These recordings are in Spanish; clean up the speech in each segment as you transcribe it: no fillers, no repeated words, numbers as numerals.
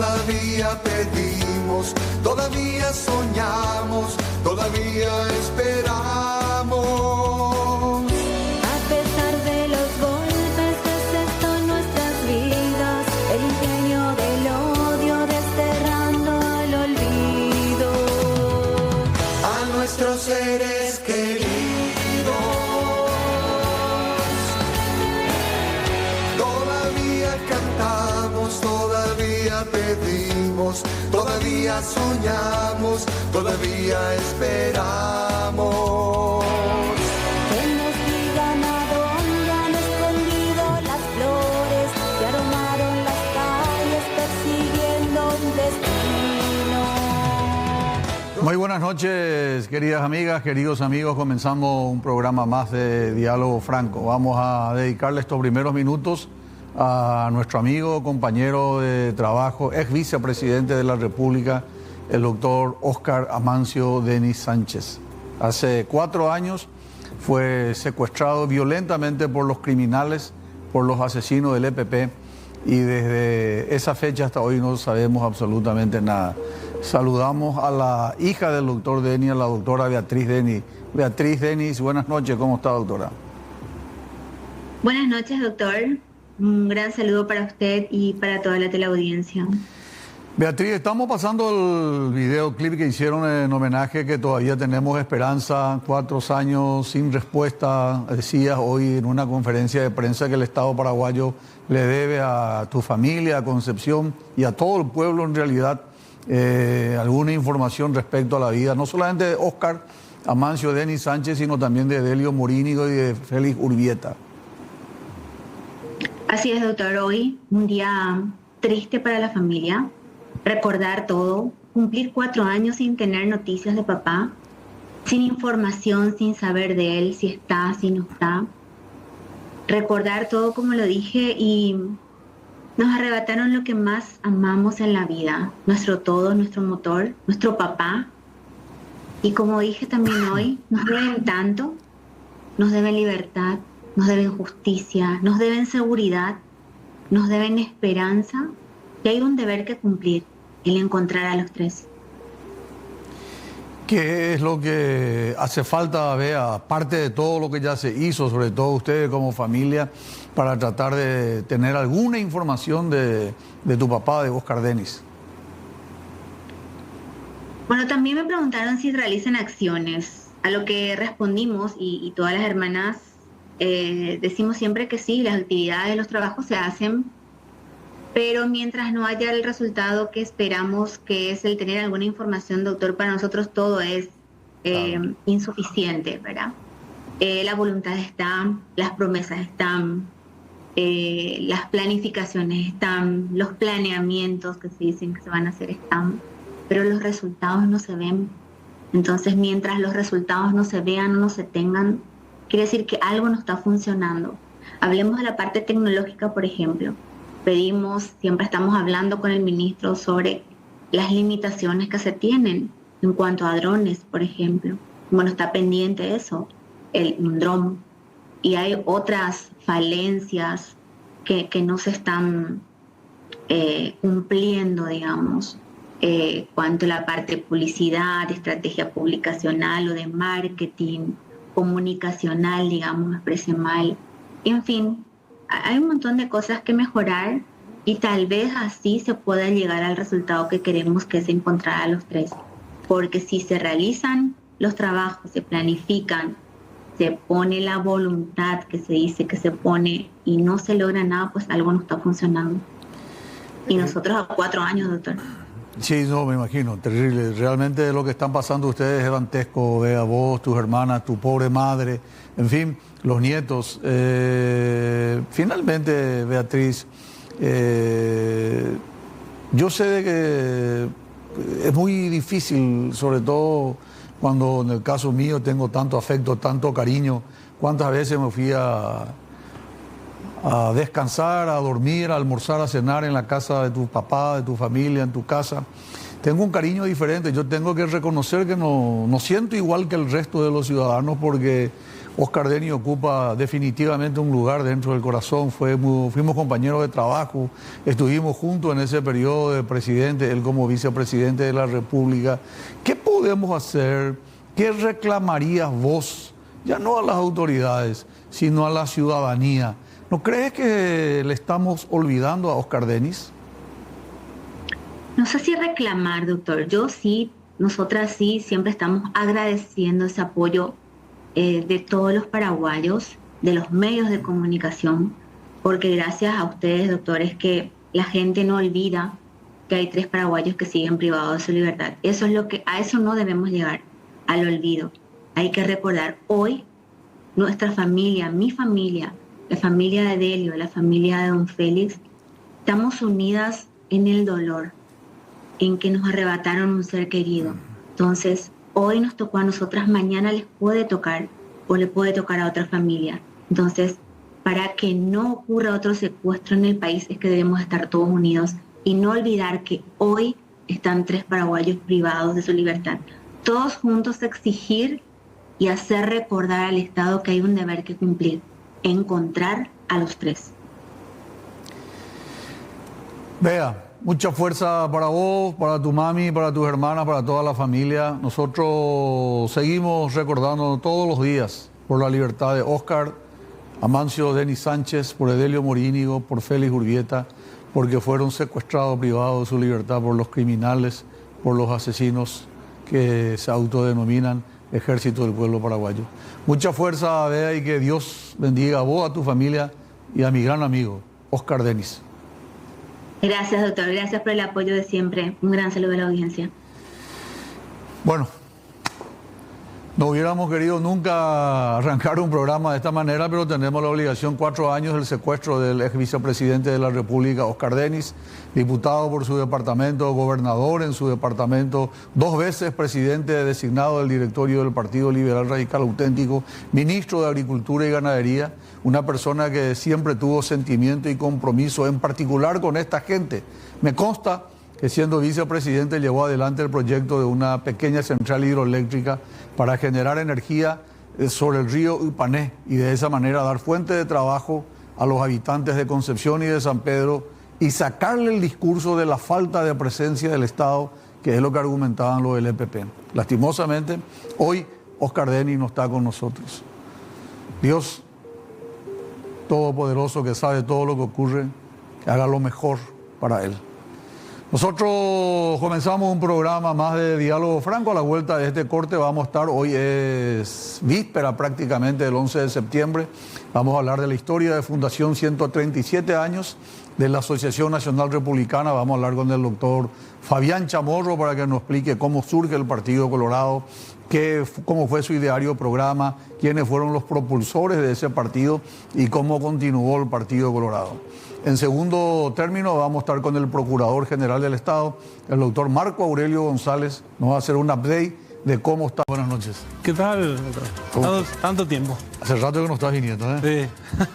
todavía pedimos, todavía soñamos, todavía esperamos. A pesar de los golpes que asestan nuestras vidas, el ingenio del odio desterrando al olvido. A nuestros seres queridos, todavía cantamos, todavía pedimos, todavía soñamos, todavía esperamos. Que nos digan a dónde han escondido las flores que aromaron las calles persiguiendo un destino. Muy buenas noches, queridas amigas, queridos amigos. Comenzamos un programa más de Diálogo Franco. Vamos a dedicarle estos primeros minutos a nuestro amigo, compañero de trabajo, ex vicepresidente de la República, el doctor Óscar Amancio Denis Sánchez. Hace 4 años fue secuestrado violentamente por los criminales, por los asesinos del EPP, y desde esa fecha hasta hoy no sabemos absolutamente nada. Saludamos a la hija del doctor Denis, a la doctora Beatriz Denis. Beatriz Denis, buenas noches, ¿cómo está, doctora? Buenas noches, doctor. Un gran saludo para usted y para toda la teleaudiencia. Beatriz, estamos pasando el videoclip que hicieron en homenaje, que todavía tenemos esperanza, 4 años sin respuesta. Decías hoy en una conferencia de prensa que el Estado paraguayo le debe a tu familia, a Concepción y a todo el pueblo en realidad alguna información respecto a la vida, no solamente de Óscar Amancio Denis Sánchez, sino también de Delio Morínigo y de Félix Urbieta. Así es, doctor. Hoy un día triste para la familia. Recordar todo, cumplir 4 años sin tener noticias de papá, sin información, sin saber de él, si está, si no está. Recordar todo, como lo dije, y nos arrebataron lo que más amamos en la vida, nuestro todo, nuestro motor, nuestro papá. Y como dije también hoy, nos deben tanto, nos deben libertad, nos deben justicia, nos deben seguridad, nos deben esperanza, y hay un deber que cumplir, el encontrar a los 3. ¿Qué es lo que hace falta, Bea, aparte de todo lo que ya se hizo, sobre todo ustedes como familia, para tratar de tener alguna información de tu papá, de Óscar Denis? Bueno, también me preguntaron si realizan acciones, a lo que respondimos, y todas las hermanas decimos siempre que sí, las actividades, los trabajos se hacen, pero mientras no haya el resultado que esperamos, que es el tener alguna información, doctor, para nosotros todo es insuficiente, ¿verdad? La voluntad está, las promesas están, las planificaciones están, los planeamientos que se dicen que se van a hacer están, pero los resultados no se ven. Entonces, mientras los resultados no se vean o no se tengan, quiere decir que algo no está funcionando. Hablemos de la parte tecnológica, por ejemplo. Pedimos, siempre estamos hablando con el ministro sobre las limitaciones que se tienen en cuanto a drones, por ejemplo. Bueno, está pendiente eso, un dron. Y hay otras falencias que no se están cumpliendo, digamos, cuanto a la parte de publicidad, de estrategia publicacional o de marketing, comunicacional, digamos, me expresé mal. En fin, hay un montón de cosas que mejorar y tal vez así se pueda llegar al resultado que queremos, que es encontrar a los 3. Porque si se realizan los trabajos, se planifican, se pone la voluntad que se dice que se pone y no se logra nada, pues algo no está funcionando. Y nosotros a 4 años, doctor. Sí, no, me imagino, terrible. Realmente lo que están pasando ustedes es dantesco. Vea, vos, tus hermanas, tu pobre madre, en fin, los nietos. Finalmente, Beatriz, yo sé de que es muy difícil, sobre todo cuando en el caso mío tengo tanto afecto, tanto cariño. ¿Cuántas veces me fui a descansar, a dormir, a almorzar, a cenar en la casa de tu papá, de tu familia, en tu casa? Tengo un cariño diferente. Yo tengo que reconocer que no siento igual que el resto de los ciudadanos, porque Oscar Denis ocupa definitivamente un lugar dentro del corazón. Fuimos compañeros de trabajo, estuvimos juntos en ese periodo de presidente, él como vicepresidente de la República. ¿Qué podemos hacer? ¿Qué reclamarías vos? Ya no a las autoridades, sino a la ciudadanía. ¿No crees que le estamos olvidando a Oscar Denis? No sé si reclamar, doctor. Yo sí, nosotras sí, siempre estamos agradeciendo ese apoyo de todos los paraguayos, de los medios de comunicación, porque gracias a ustedes, doctores, que la gente no olvida que hay 3 paraguayos que siguen privados de su libertad. Eso es a eso no debemos llegar, al olvido. Hay que recordar hoy nuestra familia, mi familia, la familia de Delio, la familia de don Félix, estamos unidas en el dolor, en que nos arrebataron un ser querido. Entonces, hoy nos tocó a nosotras, mañana les puede tocar o le puede tocar a otra familia. Entonces, para que no ocurra otro secuestro en el país es que debemos estar todos unidos y no olvidar que hoy están 3 paraguayos privados de su libertad. Todos juntos exigir y hacer recordar al Estado que hay un deber que cumplir, encontrar a los 3. Vea, mucha fuerza para vos, para tu mami, para tus hermanas, para toda la familia. Nosotros seguimos recordando todos los días por la libertad de Oscar, Amancio Denis Sánchez, por Edelio Morínigo, por Félix Urbieta, porque fueron secuestrados, privados de su libertad por los criminales, por los asesinos que se autodenominan Ejército del Pueblo Paraguayo. Mucha fuerza, Bea, y que Dios bendiga a vos, a tu familia y a mi gran amigo, Oscar Denis. Gracias, doctor. Gracias por el apoyo de siempre. Un gran saludo a la audiencia. Bueno, no hubiéramos querido nunca arrancar un programa de esta manera, pero tenemos la obligación. 4 años del secuestro del ex vicepresidente de la República, Oscar Denis, diputado por su departamento, gobernador en su departamento, 2 veces presidente designado del directorio del Partido Liberal Radical Auténtico, ministro de Agricultura y Ganadería, una persona que siempre tuvo sentimiento y compromiso, en particular con esta gente. Me consta que siendo vicepresidente llevó adelante el proyecto de una pequeña central hidroeléctrica para generar energía sobre el río Upané y de esa manera dar fuente de trabajo a los habitantes de Concepción y de San Pedro y sacarle el discurso de la falta de presencia del Estado, que es lo que argumentaban los del EPP. Lastimosamente, hoy Oscar Denis no está con nosotros. Dios Todopoderoso, que sabe todo lo que ocurre, que haga lo mejor para él. Nosotros comenzamos un programa más de Diálogo Franco. A la vuelta de este corte vamos a estar, hoy es víspera prácticamente del 11 de septiembre, vamos a hablar de la historia de fundación, 137 años de la Asociación Nacional Republicana. Vamos a hablar con el doctor Fabián Chamorro para que nos explique cómo surge el Partido Colorado, cómo fue su ideario programa, quiénes fueron los propulsores de ese partido y cómo continuó el Partido Colorado. En segundo término vamos a estar con el Procurador General del Estado, el doctor Marco Aurelio González. Nos va a hacer un update de cómo está. Buenas noches. ¿Qué tal, doctor? Tanto tiempo. Hace rato que no estás viniendo, ¿eh? Sí.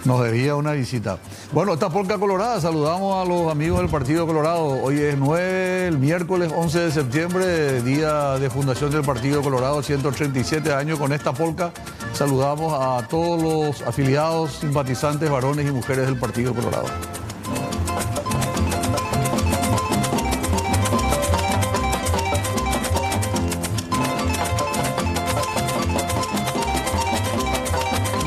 Nos debía una visita. Bueno, esta Polka Colorada, saludamos a los amigos del Partido Colorado. Hoy es 9, el miércoles 11 de septiembre, día de fundación del Partido Colorado, 137 años. Con esta polka saludamos a todos los afiliados, simpatizantes, varones y mujeres del Partido Colorado.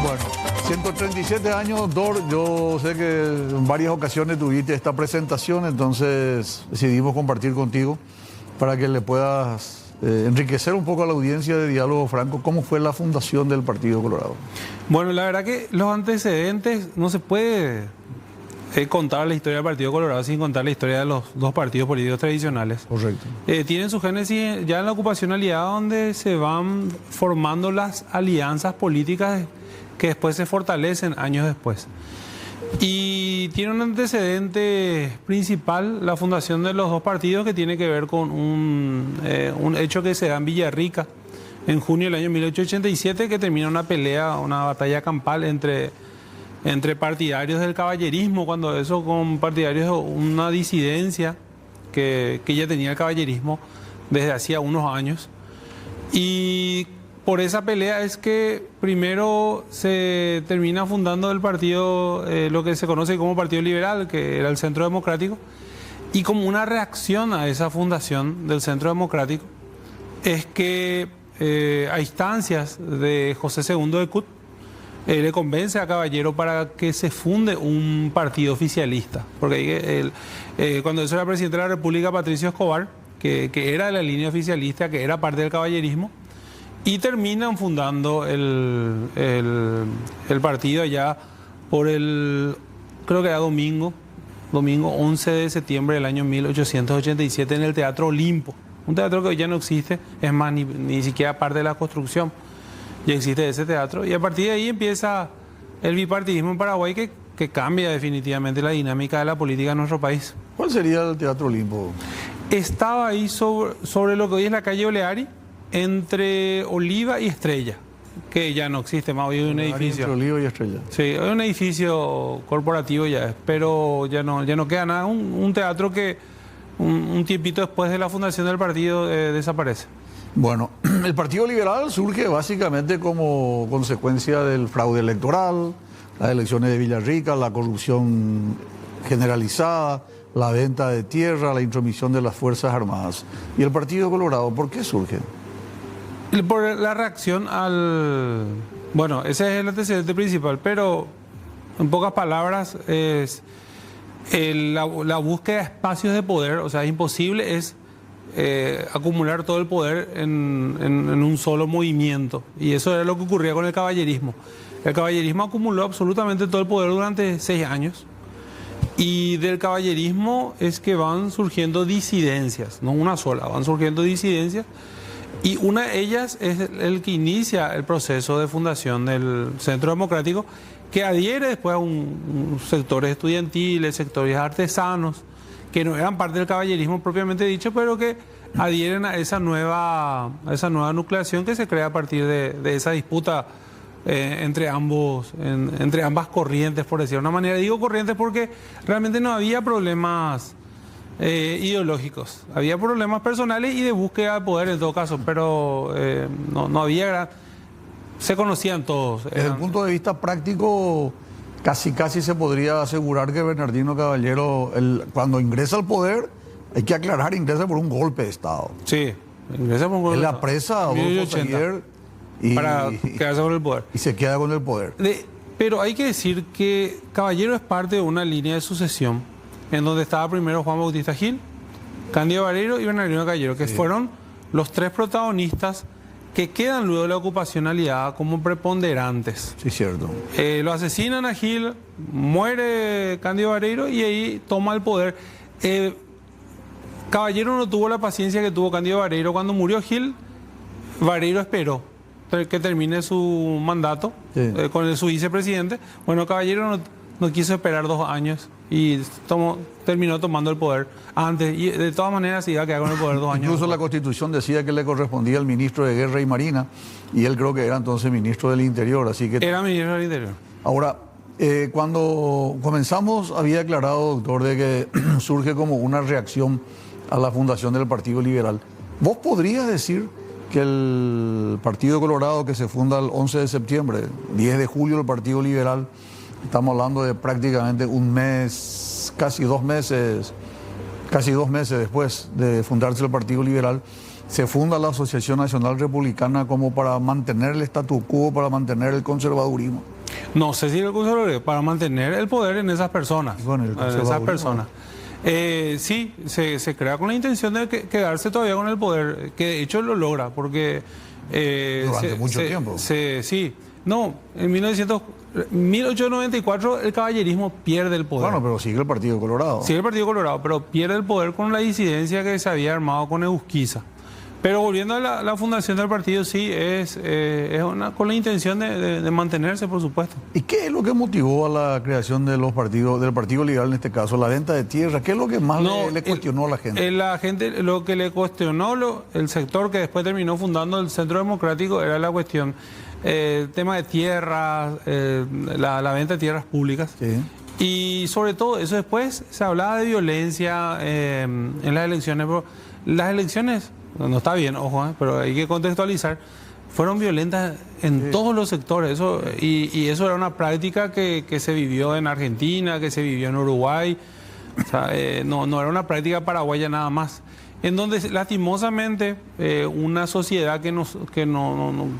Bueno, 137 años, doctor. Yo sé que en varias ocasiones tuviste esta presentación, entonces decidimos compartir contigo para que le puedas enriquecer un poco a la audiencia de Diálogo Franco. ¿Cómo fue la fundación del Partido Colorado? Bueno, la verdad que los antecedentes, no se puede contar la historia del Partido Colorado sin contar la historia de los 2 partidos políticos tradicionales. Correcto. Tienen su génesis ya en la ocupacionalidad, donde se van formando las alianzas políticas que después se fortalecen años después. Y tiene un antecedente principal, la fundación de los 2 partidos, que tiene que ver con un hecho que se da en Villarrica en junio del año 1887, que termina una pelea, una batalla campal entre partidarios del caballerismo, cuando eso con partidarios de una disidencia que ya tenía el caballerismo desde hacía unos años. Y por esa pelea es que primero se termina fundando el partido, lo que se conoce como Partido Liberal, que era el Centro Democrático, y como una reacción a esa fundación del Centro Democrático es que a instancias de José II de Cut, le convence a Caballero para que se funde un partido oficialista, porque cuando eso era presidente de la República, Patricio Escobar, que era de la línea oficialista, que era parte del caballerismo, y terminan fundando el partido allá por creo que era domingo 11 de septiembre del año 1887 en el Teatro Olimpo, un teatro que hoy ya no existe, es más, ni siquiera parte de la construcción, ya existe ese teatro, y a partir de ahí empieza el bipartidismo en Paraguay que cambia definitivamente la dinámica de la política en nuestro país. ¿Cuál sería el Teatro Olimpo? Estaba ahí sobre lo que hoy es la calle Oleari, entre Oliva y Estrella, que ya no existe más, hoy hay un edificio. Entre Oliva y Estrella. Sí, hay un edificio corporativo ya, pero ya no queda nada, un teatro que un tiempito después de la fundación del partido desaparece. Bueno, el Partido Liberal surge básicamente como consecuencia del fraude electoral, las elecciones de Villarrica, la corrupción generalizada, la venta de tierra, la intromisión de las Fuerzas Armadas. ¿Y el Partido Colorado por qué surge? Por la reacción bueno, ese es el antecedente principal, pero en pocas palabras es la búsqueda de espacios de poder, o sea, imposible es acumular todo el poder en un solo movimiento, y eso era lo que ocurría con el caballerismo. El caballerismo acumuló absolutamente todo el poder durante 6 años, y del caballerismo es que van surgiendo disidencias, no una sola, van surgiendo disidencias, y una de ellas es el que inicia el proceso de fundación del Centro Democrático, que adhiere después a sectores estudiantiles, sectores artesanos, que no eran parte del caballerismo propiamente dicho, pero que adhieren a esa nueva nucleación que se crea a partir de esa disputa entre ambas corrientes, por decirlo de una manera. Digo corrientes porque realmente no había problemas ideológicos, había problemas personales y de búsqueda de poder en todo caso, pero no había se conocían todos. Desde el punto de vista práctico, casi se podría asegurar que Bernardino Caballero, cuando ingresa al poder, hay que aclarar, ingresa por un golpe de Estado. Sí, ingresa por un golpe de de Estado. Él apresa a Adolfo Saguier para quedarse con el poder. Y se queda con el poder. Pero hay que decir que Caballero es parte de una línea de sucesión en donde estaba primero Juan Bautista Gil, Cándido Barreiro y Bernardino Caballero, que fueron los 3 protagonistas que quedan luego de la ocupación aliada como preponderantes. Sí, cierto. Lo asesinan a Gil, muere Cándido Barreiro y ahí toma el poder. Caballero no tuvo la paciencia que tuvo Cándido Barreiro. Cuando murió Gil, Barreiro esperó que termine su mandato con su vicepresidente. Bueno, Caballero no quiso esperar 2 años y terminó tomando el poder antes, y de todas maneras se iba a quedar con el poder 2 años. Incluso la Constitución decía que le correspondía al ministro de Guerra y Marina, y él creo que era entonces ministro del Interior, así que... Era ministro del Interior. Ahora, cuando comenzamos había aclarado, doctor, de que surge como una reacción a la fundación del Partido Liberal. ¿Vos podrías decir que el Partido Colorado, que se funda el 11 de septiembre, 10 de julio el Partido Liberal, estamos hablando de prácticamente un mes, casi 2 meses después de fundarse el Partido Liberal, se funda la Asociación Nacional Republicana como para mantener el statu quo, para mantener el conservadurismo? No sé si el conservadurismo, para mantener el poder en esas personas. Bueno, sí, se crea con la intención de quedarse todavía con el poder, que de hecho lo logra, porque... durante mucho tiempo. Sí. No, en 1894 el caballerismo pierde el poder. Bueno, pero sigue el Partido Colorado. Sigue el Partido Colorado, pero pierde el poder con la disidencia que se había armado con Eusquiza. Pero volviendo a la fundación del partido, sí, es con la intención de mantenerse, por supuesto. ¿Y qué es lo que motivó a la creación de los partidos, del Partido Liberal en este caso? ¿La venta de tierra? ¿Qué es lo que más le cuestionó a la gente? La gente, lo que le cuestionó, el sector que después terminó fundando el Centro Democrático, era la cuestión, el tema de tierras, la venta de tierras públicas. Sí. Y sobre todo, eso después se hablaba de violencia en las elecciones. Pero las elecciones... No está bien, ojo, pero hay que contextualizar. fueron violentas en todos los sectores. Y eso era una práctica que se vivió en Argentina, que se vivió en Uruguay. O sea, no era una práctica paraguaya nada más. En donde lastimosamente una sociedad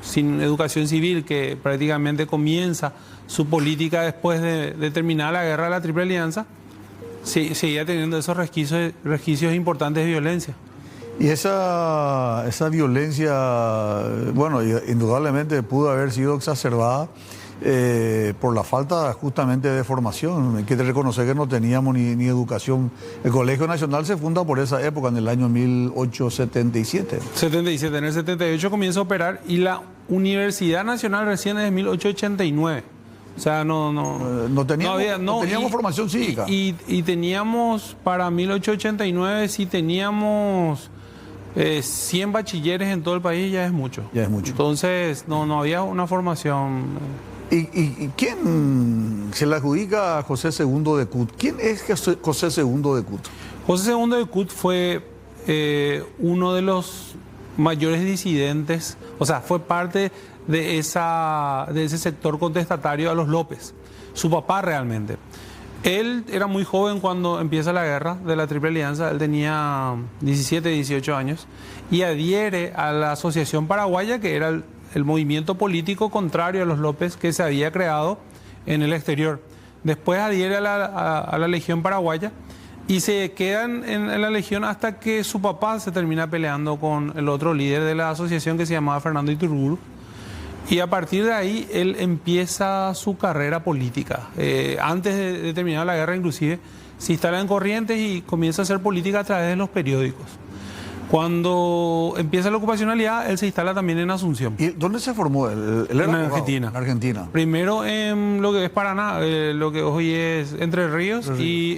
sin educación civil, que prácticamente comienza su política después de terminar la guerra de la Triple Alianza, seguía teniendo esos resquicios importantes de violencia. Y esa violencia, bueno, indudablemente pudo haber sido exacerbada por la falta justamente de formación. Hay que reconocer que no teníamos ni educación. El Colegio Nacional se funda por esa época, en el año 1877. 77, en el 78 comienza a operar, y la Universidad Nacional recién es de 1889. O sea, no teníamos formación cívica. Y teníamos, para 1889, si teníamos 100 bachilleres en todo el país, ya es mucho. Ya es mucho. Entonces, no había una formación. ¿Y quién se le adjudica a José II de Kut? ¿Quién es José II de Kut? José II de Kut fue uno de los mayores disidentes, o sea, fue parte de ese sector contestatario a los López, su papá realmente. Él era muy joven cuando empieza la guerra de la Triple Alianza, él tenía 17, 18 años, y adhiere a la Asociación Paraguaya, que era el movimiento político contrario a los López que se había creado en el exterior. Después adhiere a la Legión Paraguaya y se quedan en la Legión hasta que su papá se termina peleando con el otro líder de la asociación, que se llamaba Fernando Iturburu. Y a partir de ahí él empieza su carrera política. Antes de terminar la guerra, inclusive, se instala en Corrientes y comienza a hacer política a través de los periódicos. Cuando empieza la ocupación aliada, él se instala también en Asunción. ¿Y dónde se formó? Él era en abogado, Argentina. En Argentina. Primero en lo que es Paraná, lo que hoy es Entre Ríos, y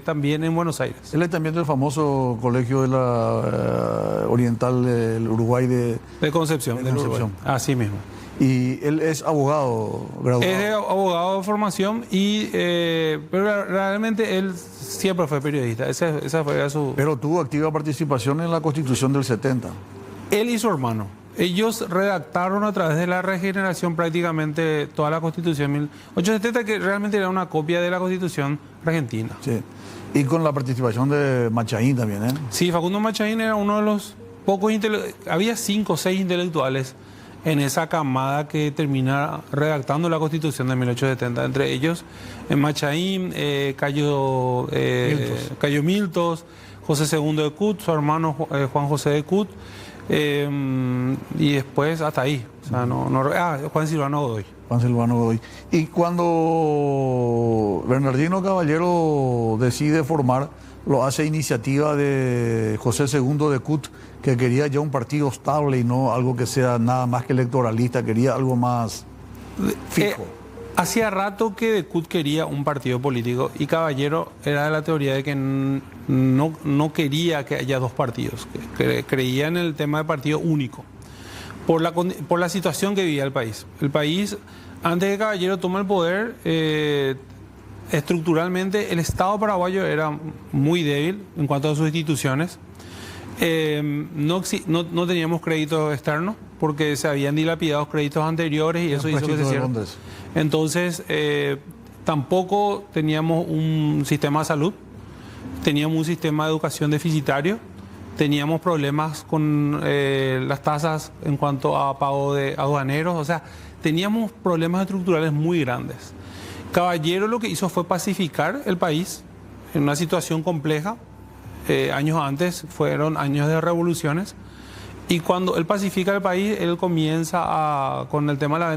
también en Buenos Aires. Él es también del famoso colegio de la Oriental del Uruguay de Concepción. De Concepción. Así mismo. Y él es abogado graduado. Es abogado de formación, pero realmente él siempre fue periodista. Esa fue su... Pero tuvo activa participación en la Constitución del 70. Él y su hermano. Ellos redactaron a través de la regeneración prácticamente toda la Constitución 1870, que realmente era una copia de la Constitución argentina. Sí. Y con la participación de Machaín también, ¿eh? Sí, Facundo Machaín era uno de los pocos intelectuales. Había 5 o 6 intelectuales en esa camada que termina redactando la Constitución de 1870. Entre ellos, Machaín, Cayo Miltos, José II de Kut, su hermano Juan José de Kut, y después hasta ahí. O sea, Juan Silvano Godoy. Juan Silvano Godoy. Y cuando Bernardino Caballero decide formar, lo hace iniciativa de José II de Kut, que quería ya un partido estable y no algo que sea nada más que electoralista, quería algo más fijo. Hacía rato que de Kut quería un partido político, y Caballero era de la teoría de que no quería que haya dos partidos, que creía en el tema de partido único, por la situación que vivía el país. El país, antes de que Caballero tome el poder, estructuralmente el Estado paraguayo era muy débil en cuanto a sus instituciones. No teníamos créditos externos porque se habían dilapidado créditos anteriores, y eso hizo que se hiciera. Entonces, tampoco teníamos un sistema de salud, teníamos un sistema de educación deficitario, teníamos problemas con las tasas en cuanto a pago de aduaneros, o sea, teníamos problemas estructurales muy grandes. Caballero lo que hizo fue pacificar el país en una situación compleja. Años antes fueron años de revoluciones, y cuando él pacifica el país, él comienza con el tema de la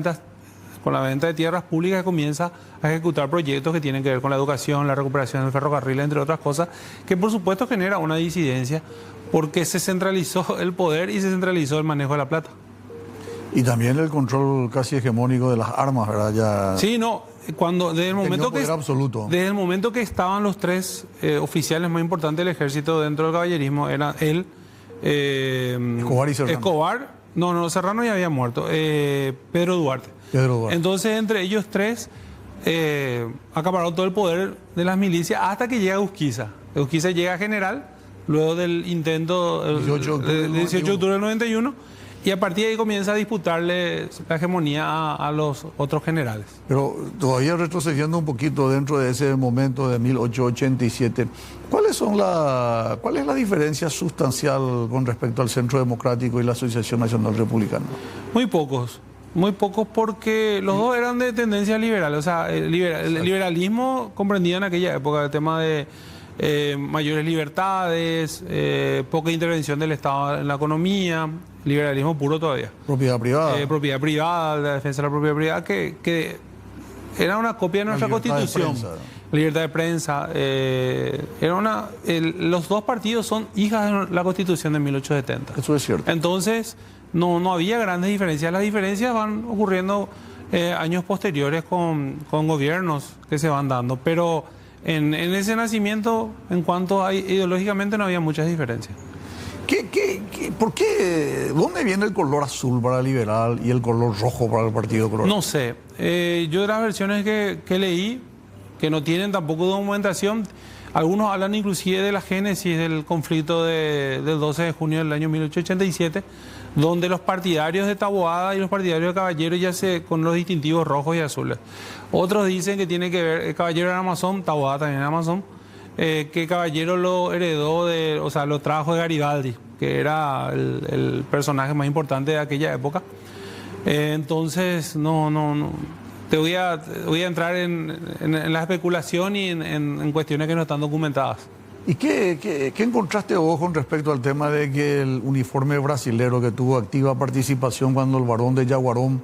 venta de tierras públicas, comienza a ejecutar proyectos que tienen que ver con la educación, la recuperación del ferrocarril, entre otras cosas, que por supuesto genera una disidencia porque se centralizó el poder y se centralizó el manejo de la plata. Y también el control casi hegemónico de las armas, ¿verdad? Ya... Sí, no. Desde el momento que estaban los 3 oficiales más importantes del ejército dentro del caballerismo, era él, Escobar y Serrano. Serrano ya había muerto, Pedro Duarte. Entonces, entre ellos 3 acapararon todo el poder de las milicias hasta que llega Urquiza. Urquiza llega a general luego del intento del 18 de octubre del 91, Y a partir de ahí comienza a disputarle la hegemonía a los otros generales. Pero todavía retrocediendo un poquito dentro de ese momento de 1887, ¿cuál es la diferencia sustancial con respecto al Centro Democrático y la Asociación Nacional Republicana? Muy pocos porque los dos eran de tendencia liberal. O sea, el liberalismo comprendía en aquella época el tema de mayores libertades, poca intervención del Estado en la economía, liberalismo puro todavía. Propiedad privada. Propiedad privada, la defensa de la propiedad privada, que era una copia de nuestra Constitución. Libertad de prensa. Los dos partidos son hijas de la Constitución de 1870. Eso es cierto. Entonces, no había grandes diferencias. Las diferencias van ocurriendo años posteriores con gobiernos que se van dando, pero en ese nacimiento, en cuanto a ideológicamente, no había muchas diferencias. ¿Por qué? ¿Dónde viene el color azul para el liberal y el color rojo para el Partido Colorado? No sé. Yo de las versiones que leí, que no tienen tampoco documentación, algunos hablan inclusive de la génesis del conflicto del 12 de junio del año 1887, donde los partidarios de Taboada y los partidarios de Caballero con los distintivos rojos y azules. Otros dicen que tiene que ver, Caballero era masón, Taboada también era masón, que Caballero lo heredó, lo trajo de Garibaldi, que era el personaje más importante de aquella época. Entonces, no. Te voy a entrar en la especulación y en cuestiones que no están documentadas. ¿Y qué encontraste vos con respecto al tema de que el uniforme brasilero, que tuvo activa participación cuando el barón de Yaguarón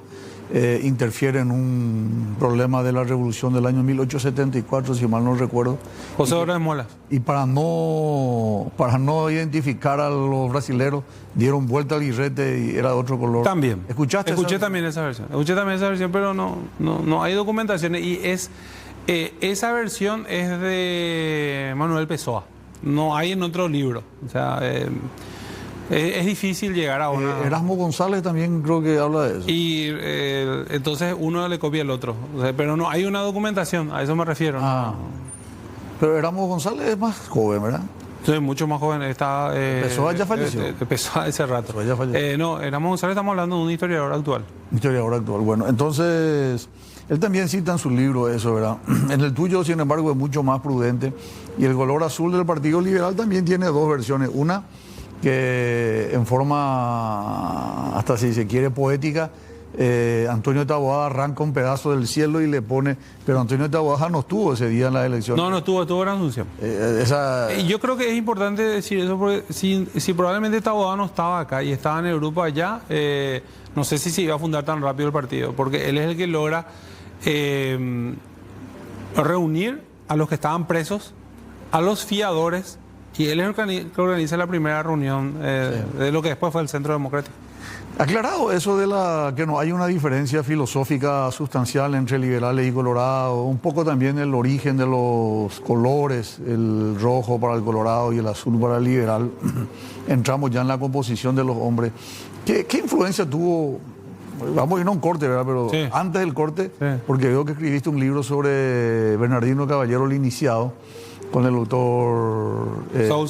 interfiere en un problema de la revolución del año 1874, si mal no recuerdo? José Órdenes Molas. Y para no identificar a los brasileros, dieron vuelta al guirrete y era de otro color. También. Escuché también esa versión, pero no hay documentaciones. Y esa versión es de Manuel Pessoa. No hay en otro libro. O sea, es difícil llegar a una... Erasmo González también creo que habla de eso. Y entonces uno le copia al otro. O sea, pero no hay una documentación, a eso me refiero. Pero Erasmo González es más joven, ¿verdad? Sí, mucho más joven. Pessoa ya falleció. Pessoa hace rato. Pessoa ya falleció. No, Erasmo González estamos hablando de un historiador actual. Bueno, entonces... Él también cita en su libro eso, ¿verdad? En el tuyo, sin embargo, es mucho más prudente. Y el color azul del Partido Liberal también tiene dos versiones. Una que en forma, hasta si se quiere, poética, Antonio Taboada arranca un pedazo del cielo y le pone... Pero Antonio Taboada no estuvo ese día en la elección. No estuvo en Asunción. Yo creo que es importante decir eso porque si probablemente Taboada no estaba acá y estaba en Europa allá, no sé si se iba a fundar tan rápido el partido, porque él es el que logra reunir a los que estaban presos, a los fiadores, y él es el que organiza la primera reunión de lo que después fue el Centro Democrático. Aclarado eso de que no hay una diferencia filosófica sustancial entre liberales y colorados, un poco también el origen de los colores, el rojo para el colorado y el azul para el liberal. Entramos ya en la composición de los hombres. ¿Qué influencia tuvo? Vamos a ir a un corte, ¿verdad? Pero sí, antes del corte, sí, porque veo que escribiste un libro sobre Bernardino Caballero, el iniciado, con el doctor Saúl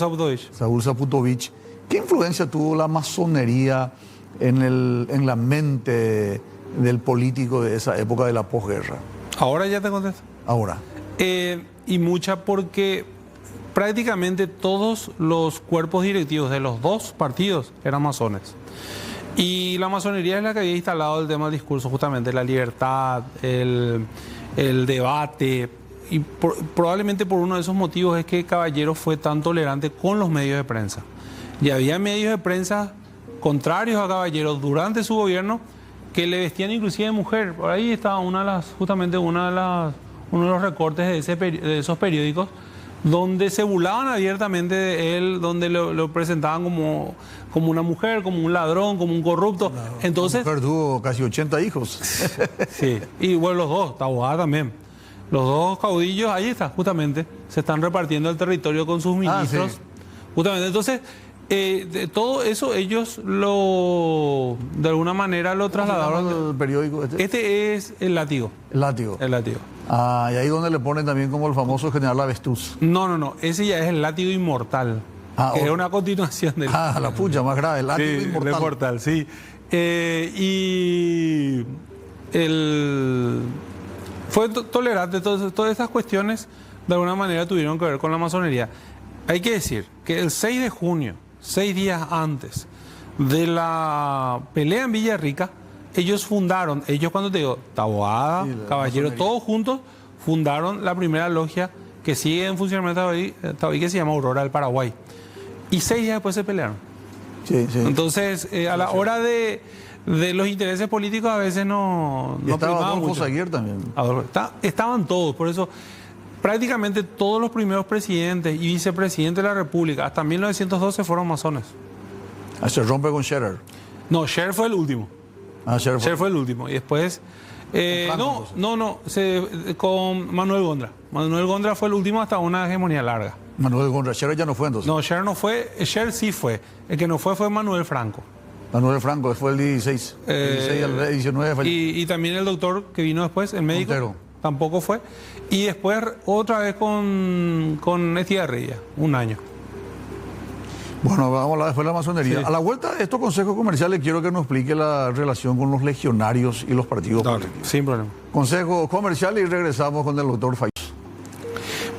Zaputovich. ¿Qué influencia tuvo la masonería en la mente del político de esa época de la posguerra? Ahora ya te contesto. Ahora. Y mucha, porque prácticamente todos los cuerpos directivos de los dos partidos eran masones. Y la masonería es la que había instalado el tema del discurso, justamente la libertad, el debate. Y probablemente por uno de esos motivos es que Caballero fue tan tolerante con los medios de prensa. Y había medios de prensa contrarios a Caballero durante su gobierno que le vestían inclusive de mujer. Por ahí estaba uno de los recortes de esos periódicos donde se burlaban abiertamente de él, donde lo presentaban como una mujer, como un ladrón, como un corrupto. Entonces, la mujer tuvo casi 80 hijos. Sí, y bueno, los dos, Taboada también. Los dos caudillos, ahí está, justamente, se están repartiendo el territorio con sus ministros. Sí. Justamente, entonces, de todo eso ellos de alguna manera lo trasladaron. ¿El periódico este? Este es El Látigo. El Látigo. El Látigo. Y ahí donde le ponen también como el famoso General Avestruz. No, ese ya es El Látigo Inmortal. Que es una continuación del... la pucha, más grave, El Látigo Inmortal. Inmortal, sí. y fue tolerante. Todas estas cuestiones de alguna manera tuvieron que ver con la masonería. Hay que decir que el 6 de junio, 6 días antes de la pelea en Villarrica, ellos cuando te digo, Taboada, Caballero, todos juntos fundaron la primera logia que sigue en funcionamiento todavía, que se llama Aurora del Paraguay. Y 6 días después se pelearon. Sí, sí. Entonces, a la hora de los intereses políticos a veces no estaba primaban Adolfo mucho. Zaguier también. Estaban todos, por eso prácticamente todos los primeros presidentes y vicepresidentes de la República, hasta 1912 fueron masones. Se rompe con Scherer. No, Scherer fue el último. Scherer fue el último. Y después... con Manuel Gondra. Manuel Gondra fue el último hasta una hegemonía larga. Manuel Gondra, Scherer ya no fue entonces. No, Scherer no fue, Scherer sí fue. El que no fue Manuel Franco. Manuel Franco, fue el 16. El 16 al 19 fue y también el doctor que vino después, el médico, Montero. Tampoco fue. Y después otra vez con Estigarribia, un año. Bueno, vamos a hablar después de la masonería. Sí. A la vuelta de estos consejos comerciales quiero que nos explique la relación con los legionarios y los partidos Dale, políticos. sin problema. Consejos comerciales y regresamos con el doctor Fayez.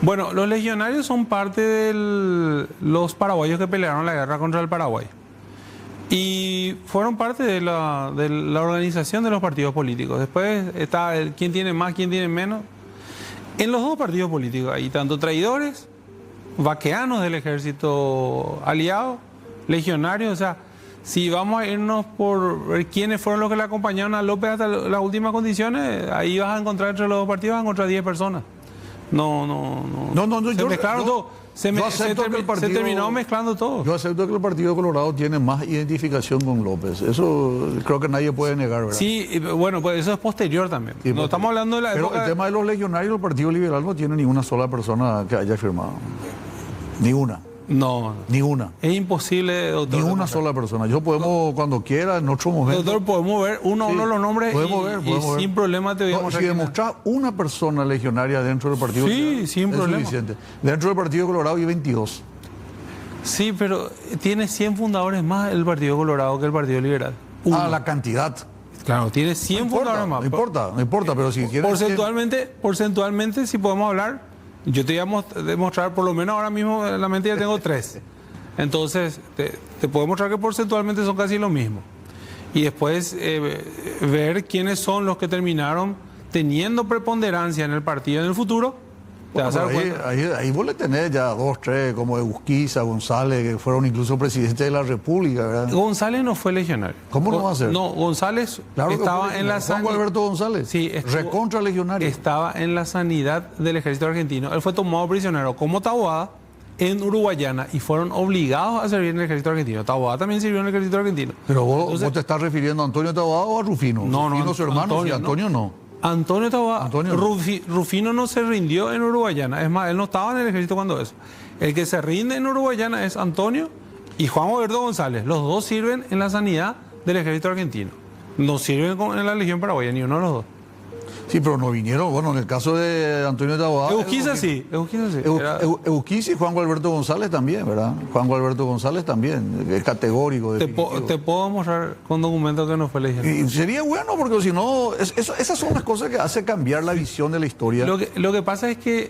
Bueno, los legionarios son parte de los paraguayos que pelearon la guerra contra el Paraguay. Y fueron parte de la organización de los partidos políticos. Después está quién tiene más, quién tiene menos. En los dos partidos políticos hay tanto traidores, vaqueanos del ejército aliado, legionarios. O sea, si vamos a irnos por ver quiénes fueron los que le acompañaron a López hasta las últimas condiciones, ahí vas a encontrar entre los dos partidos, vas a encontrar 10 personas. No, se mezclaron todo. Se terminó mezclando todo. Yo acepto que el Partido Colorado tiene más identificación con López. Eso creo que nadie puede negar, ¿verdad? Sí, bueno, pues eso es posterior también. Sí, no estamos hablando de la pero época... el tema de los legionarios, el Partido Liberal no tiene ni una sola persona que haya firmado. Ni una. No. Ni una. Es imposible, doctor. Ni una sola persona. Yo podemos, cuando quiera, en otro momento. Doctor, podemos ver uno de los nombres podemos ver. sin problema te voy a No, mostrar. si quién es. demostrás una persona legionaria dentro del Partido Sí, Liberal, sin es problema. suficiente. Dentro del Partido Colorado hay 22. Sí, pero tiene 100 fundadores más el Partido Colorado que el Partido Liberal. Uno. La cantidad. Claro, tiene 100 fundadores más. No importa, pero si quieres... Porcentualmente, si podemos hablar, yo te voy a demostrar, por lo menos ahora mismo en la mente ya tengo 3. Entonces, te puedo mostrar que porcentualmente son casi lo mismo. Y después ver quiénes son los que terminaron teniendo preponderancia en el partido en el futuro. Te vas a dar cuenta. Ahí vos le tenés ya 2, 3, como Egusquiza, González, que fueron incluso presidentes de la República, ¿verdad? González no fue legionario. ¿Cómo no va a ser? No, González Claro que estaba fue en la Juan Gualberto González. Sí, recontra legionario. Estaba en la sanidad del ejército argentino. Él fue tomado prisionero como Taboada en Uruguayana y fueron obligados a servir en el ejército argentino. Taboada también sirvió en el ejército argentino. Pero vos, Entonces, ¿vos te estás refiriendo a Antonio Taboada o a Rufino? No, Rufino, su hermano, Antonio, sí, Antonio no. Antonio Taboada, Antonio no. Rufino no se rindió en Uruguayana. Es más, él no estaba en el ejército cuando eso. El que se rinde en Uruguayana es Antonio y Juan Gualberto González. Los dos sirven en la sanidad del ejército argentino. No sirven en la Legión Paraguaya, ni uno de los dos. Sí, pero no vinieron. Bueno, en el caso de Antonio Taboada... Euquisa sí. Euquisa y Juan Gualberto González también, ¿verdad? Juan Gualberto González también, es categórico. Te puedo mostrar con documentos que no fue legión. Y sería bueno, porque si no, esas son las cosas que hacen cambiar la visión de la historia. Lo que pasa es que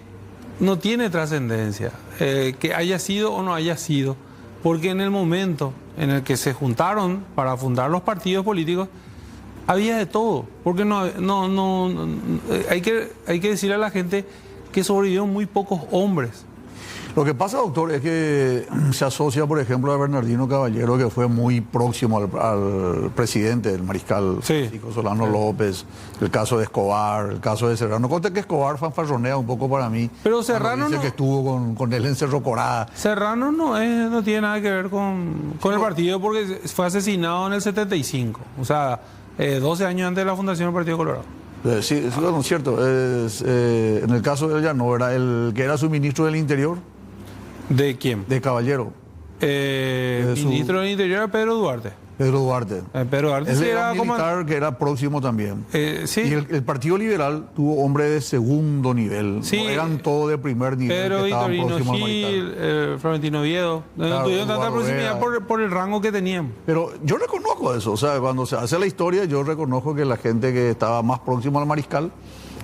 no tiene trascendencia, que haya sido o no haya sido, porque en el momento en el que se juntaron para fundar los partidos políticos, había de todo, porque hay que decirle a la gente que sobrevivieron muy pocos hombres. Lo que pasa, doctor, es que se asocia, por ejemplo, a Bernardino Caballero, que fue muy próximo al presidente, el mariscal Francisco Solano López, el caso de Escobar, el caso de Serrano. Conté que Escobar fanfarronea un poco para mí. Pero Serrano dice que estuvo con él en Cerro Corá. Serrano no tiene nada que ver con el partido, porque fue asesinado en el 75, o sea, 12 años antes de la fundación del Partido Colorado. Sí, bueno, es cierto. En el caso de él ya no, era el que era su ministro del Interior. ¿De quién? De Caballero. Ministro del Interior era Pedro Duarte. Pedro Duarte. Pedro Duarte Él sí era era un como... militar que era próximo también. sí. Y el Partido Liberal tuvo hombres de segundo nivel. Sí. No eran todos de primer nivel Pedro que estaban Victorino próximos al Gil, mariscal. Florentino Oviedo. No Claro, tuvieron tanta Eduardo proximidad Vera. por el rango que tenían. Pero yo reconozco eso. O sea, cuando se hace la historia, yo reconozco que la gente que estaba más próxima al mariscal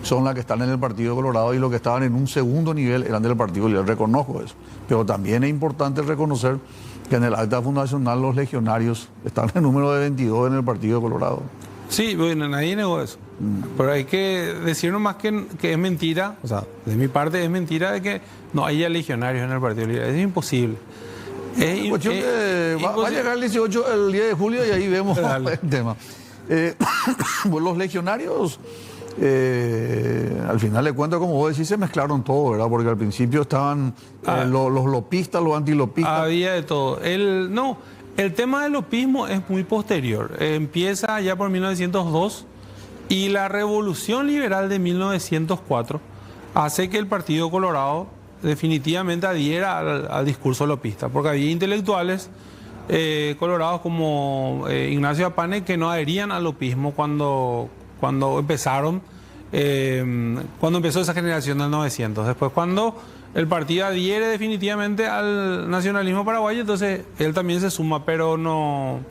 son las que están en el Partido Colorado y los que estaban en un segundo nivel eran del Partido Liberal. Reconozco eso. Pero también es importante reconocer que en el acta fundacional los legionarios están en número de 22 en el Partido Colorado. Sí, bueno, nadie negó eso. Pero hay que decirnos más que es mentira, o sea, de mi parte es mentira de que no haya legionarios en el Partido Liberal. Es imposible. Es Cuestión que va a llegar el 18, el 10 de julio y ahí vemos Dale. el tema. Pues los legionarios, al final de cuentas, como vos decís, se mezclaron todo, ¿verdad? Porque al principio estaban los lopistas, los antilopistas. Había de todo. El tema del lopismo es muy posterior. Empieza ya por 1902 y la Revolución Liberal de 1904 hace que el Partido Colorado definitivamente adhiera al discurso lopista, porque había intelectuales colorados como Ignacio Apane que no adherían al lopismo cuando empezaron, cuando empezó esa generación del 900. Después, cuando el partido adhiere definitivamente al nacionalismo paraguayo, entonces él también se suma, pero no...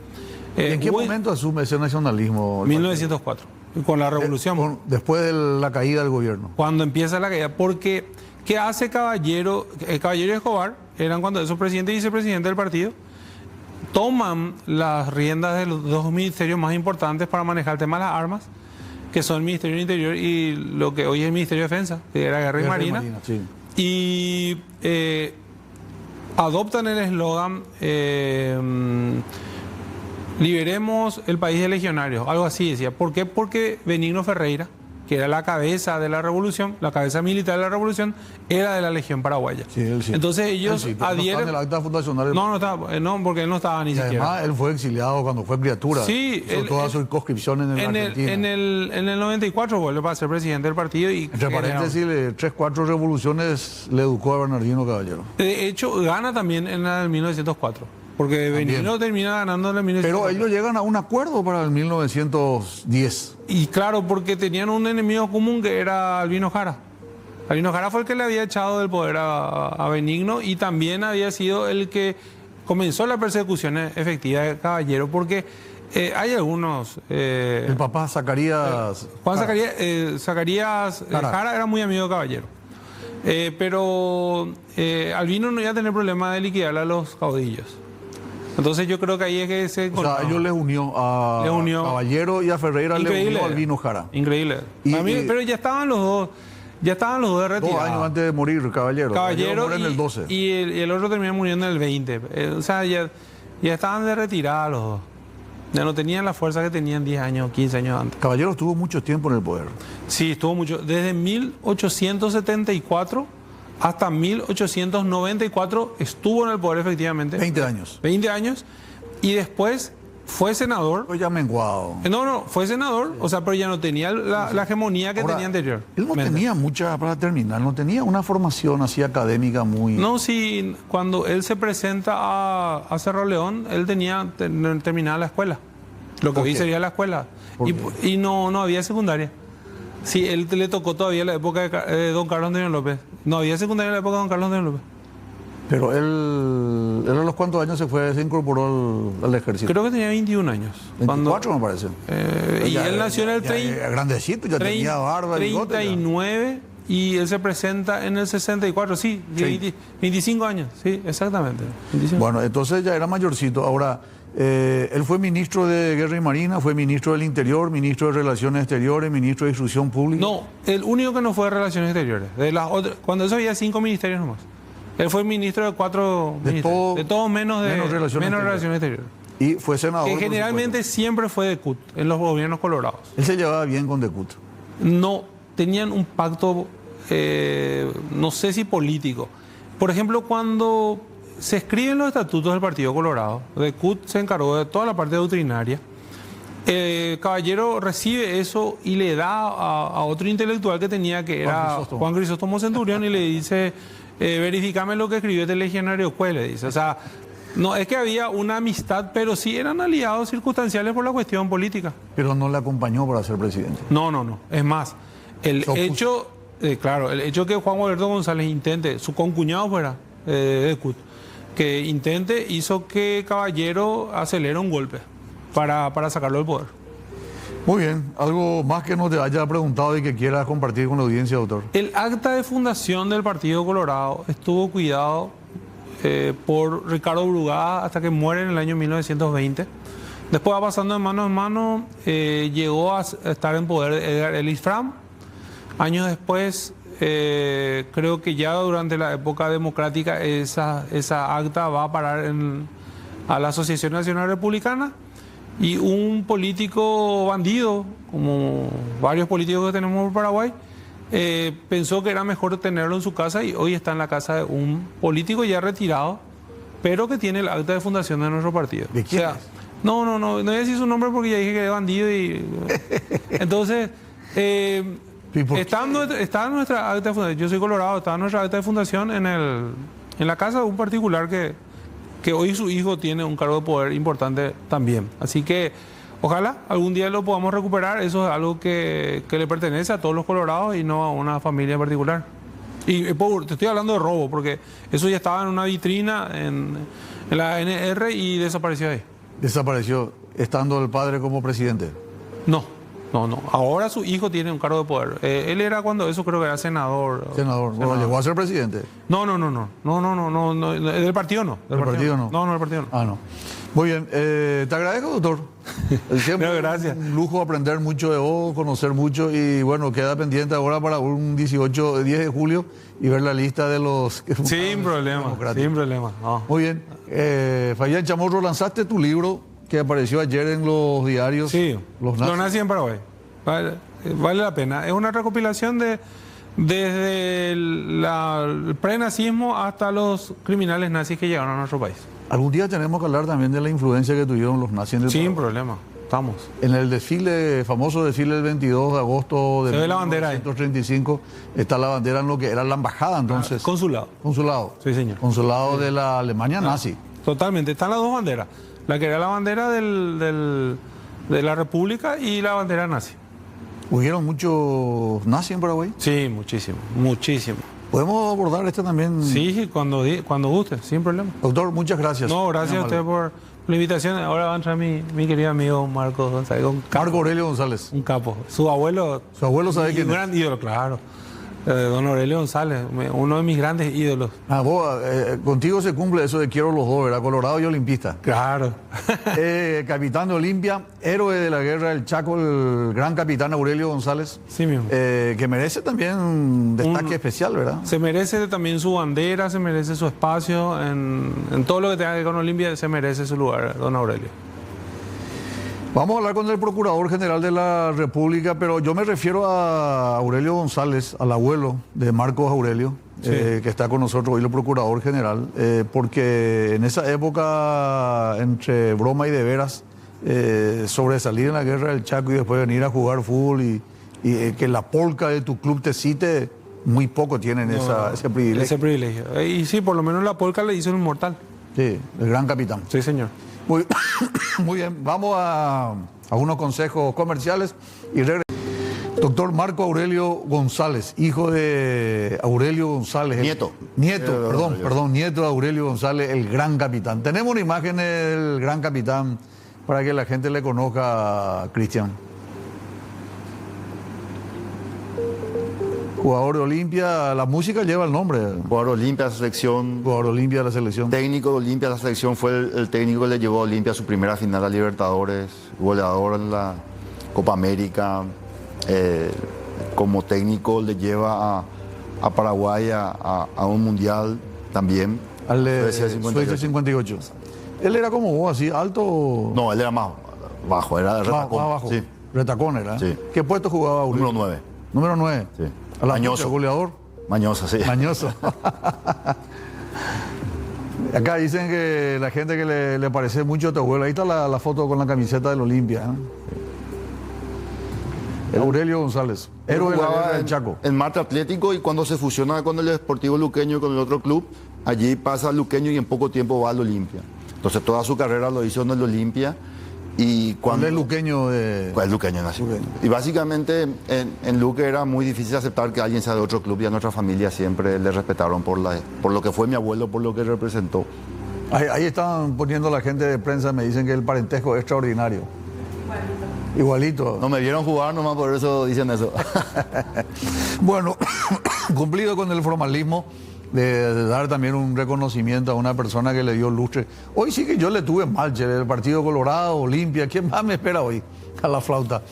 ¿Y en qué momento asume ese nacionalismo? 1904, con la revolución. Después de la caída del gobierno. Cuando empieza la caída, porque ¿qué hace Caballero? Caballero y Escobar eran cuando esos presidente y vicepresidente del partido, toman las riendas de los dos ministerios más importantes para manejar el tema de las armas, que son el Ministerio del Interior y lo que hoy es el Ministerio de Defensa, que era Guerra y Marina. Sí. Y adoptan el eslogan liberemos el país de legionarios, algo así decía. ¿Por qué? Porque Benigno Ferreira, que era la cabeza de la revolución, la cabeza militar de la revolución, era de la Legión Paraguaya. Sí, él sí. Entonces ellos Él sí, pero adhieren... no está en el acta fundacional. No estaba, no, porque él no estaba ni Y siquiera. además él fue exiliado cuando fue criatura. Sí, hizo toda su circunscripción en Argentina. En el 94 vuelve para ser presidente del partido y... Entre paréntesis, 3-4 revoluciones le educó a Bernardino Caballero. De hecho, gana también en el 1904. Porque Benigno termina ganando en el 1904. Pero ellos llegan a un acuerdo para el 1910. Y claro, porque tenían un enemigo común que era Albino Jara. Albino Jara fue el que le había echado del poder a Benigno y también había sido el que comenzó la persecución efectiva de Caballero, porque hay algunos... el papá Zacarías... Juan Zacarías Jara era muy amigo de Caballero. Pero Albino no iba a tener problema de liquidarle a los caudillos. Entonces yo creo que ahí es que se... O sea, ellos les unió a Caballero y a Ferreira, le unió a Albino Jara. Increíble. Pero ya estaban los dos de retirada. 2 años antes de morir, Caballero. Caballero en el 12. Y el otro terminó muriendo en el 20. O sea, ya estaban de retirada los dos. Ya no tenían la fuerza que tenían 10 años, 15 años antes. Caballero estuvo mucho tiempo en el poder. Sí, estuvo mucho. Desde 1874 hasta 1894 estuvo en el poder efectivamente. 20 años. 20 años. Y después fue senador. Pues ya menguado. No, fue senador. O sea, pero ya no tenía la hegemonía que tenía anterior. Él no tenía mucha, para terminar, no tenía una formación así académica muy... No, sí, cuando él se presenta a Cerro León, él tenía terminada la escuela. Lo que hoy sería la escuela. Y no había secundaria. Sí, él le tocó todavía la época de don Carlos Antonio López. No había secundaria en la época de don Carlos Antonio López. Pero él a los cuántos años se incorporó al ejército. Creo que tenía 21 años. 24 me parece. Y él nació en el 30. Grandecito, ya tenía barba, 39 y él se presenta en el 64, sí. 25 años, sí, exactamente. 25. Bueno, entonces ya era mayorcito. Ahora, él fue ministro de Guerra y Marina, fue ministro del Interior, ministro de Relaciones Exteriores, ministro de Instrucción Pública. No, el único que no fue de Relaciones Exteriores. Cuando eso había 5 ministerios nomás. Él fue ministro de 4 ministerios. De todos menos Relaciones Exteriores. Y fue senador. Que generalmente siempre fue de CUT, en los gobiernos colorados. Él se llevaba bien con de CUT. No, tenían un pacto, no sé si político. Por ejemplo, cuando se escriben los estatutos del Partido Colorado, de CUT se encargó de toda la parte doctrinaria. Caballero recibe eso y le da a otro intelectual que tenía, que era Juan Crisóstomo Centurión, y le dice, verifícame lo que escribió este legionario Cue, le dice. O sea, No, es que había una amistad, pero sí eran aliados circunstanciales por la cuestión política. Pero no le acompañó para ser presidente. No. Es más, el hecho que Juan Gualberto González intente, su concuñado fuera de CUT, que intente, hizo que Caballero acelere un golpe para sacarlo del poder. Muy bien. ¿Algo más que no te haya preguntado y que quieras compartir con la audiencia, doctor? El acta de fundación del Partido Colorado estuvo cuidado por Ricardo Brugada hasta que muere en el año 1920. Después va pasando de mano en mano, llegó a estar en poder Edgar Ellis Fram. Años después, creo que ya durante la época democrática, esa acta va a parar a la Asociación Nacional Republicana, y un político bandido, como varios políticos que tenemos en Paraguay, pensó que era mejor tenerlo en su casa, y hoy está en la casa de un político ya retirado, pero que tiene el acta de fundación de nuestro partido. ¿De quién es? No voy a decir su nombre porque ya dije que es bandido. Entonces, está en nuestra acta de fundación. Yo soy colorado, está en nuestra acta de fundación en la casa de un particular que hoy su hijo tiene un cargo de poder importante también. Así que ojalá algún día lo podamos recuperar. Eso es algo que le pertenece a todos los colorados y no a una familia en particular. Y te estoy hablando de robo, porque eso ya estaba en una vitrina en la ANR y desapareció ahí. Desapareció estando el padre como presidente. No. Ahora su hijo tiene un cargo de poder. Él era cuando eso creo que era senador. Bueno, llegó a ser presidente. No. Del partido no. ¿Del partido no? No, del partido no. Ah, no. Muy bien. Te agradezco, doctor. Siempre No, gracias. un lujo aprender mucho de vos, conocer mucho, y bueno, queda pendiente ahora para un 10 de julio y ver la lista de los... Sin problema. No. Muy bien. Fabián Chamorro, lanzaste tu libro que apareció ayer en los diarios. Sí, Los nazis en Paraguay. Vale la pena. Es una recopilación desde el prenazismo hasta los criminales nazis que llegaron a nuestro país. Algún día tenemos que hablar también de la influencia que tuvieron los nazis en el Sin Paraguay. problema. Estamos. En el famoso desfile del 22 de agosto de Se ve la bandera ahí. 1935, está la bandera en lo que era la embajada entonces. Consulado. Consulado. Sí, señor. Consulado de la Alemania nazi. Totalmente. Están las dos banderas. La que era la bandera de la República y la bandera nazi. ¿Hubieron muchos nazis en Paraguay? Sí, muchísimo. ¿Podemos abordar esto también? Sí, cuando guste, sin problema. Doctor, muchas gracias. No, gracias a usted por la invitación. Ahora va a entrar mi querido amigo Marco González. Marco Aurelio González. Un capo. Su abuelo sabe quién es. Un gran ídolo, claro. Don Aurelio González, uno de mis grandes ídolos. Contigo se cumple eso de quiero los dos, ¿verdad? Colorado y olimpista. Claro. Capitán de Olimpia, héroe de la guerra del Chaco, el gran capitán Aurelio González. Sí mismo. Que merece también un destaque especial, ¿verdad? Se merece también su bandera, se merece su espacio. En todo lo que tenga que ver con Olimpia, se merece su lugar, don Aurelio. Vamos a hablar con el Procurador General de la República, pero yo me refiero a Aurelio González, al abuelo de Marcos Aurelio, sí. Que está con nosotros hoy, el Procurador General, porque en esa época, entre broma y de veras, sobresalir en la guerra del Chaco y después venir a jugar fútbol y que la polca de tu club te cite, muy poco tienen ese privilegio. Ese privilegio. Y sí, por lo menos la polca le hizo un inmortal. Sí, el gran capitán. Sí, señor. Muy bien, vamos a unos consejos comerciales y regresamos. Doctor Marco Aurelio González, hijo de Aurelio González. Nieto. Nieto de Aurelio González, el gran capitán. Tenemos una imagen del gran capitán para que la gente le conozca, Cristian. Jugador de Olimpia, la música lleva el nombre. Jugador Olimpia de la selección. Jugador Olimpia de la selección. Técnico de Olimpia de la selección, fue el técnico que le llevó a Olimpia a su primera final a Libertadores, goleador en la Copa América. Como técnico le lleva a Paraguay a un mundial también. Al Suecia 58. Él era como vos, así, alto. No, él era más bajo, era de retacón. Más bajo. Sí. Retacón era. Sí. ¿Qué puesto jugaba Aurelio? Número 9. Número 9. Sí. A la Mañoso. pucha, goleador. Mañoso, sí. Mañoso. Acá dicen que la gente que le parece mucho a tu abuelo. Ahí está la foto con la camiseta del Olimpia. Aurelio González, héroe de la guerra del Chaco. En Marte Atlético, y cuando se fusiona con el Deportivo Luqueño, con el otro club, allí pasa al Luqueño y en poco tiempo va al Olimpia. Entonces toda su carrera lo hizo en el Olimpia. Y cuando ¿Cuál es luqueño de...? Pues luqueño nació. Y básicamente en Luque era muy difícil aceptar que alguien sea de otro club, y a nuestra familia siempre le respetaron por lo que fue mi abuelo, por lo que representó. Ahí están poniendo la gente de prensa, me dicen que el parentesco es extraordinario. Igualito. No me vieron jugar nomás, por eso dicen eso. Bueno, cumplido con el formalismo de dar también un reconocimiento a una persona que le dio lustre. Hoy sí que yo le tuve mal, che, el Partido Colorado, Olimpia, ¿quién más me espera hoy? A la flauta.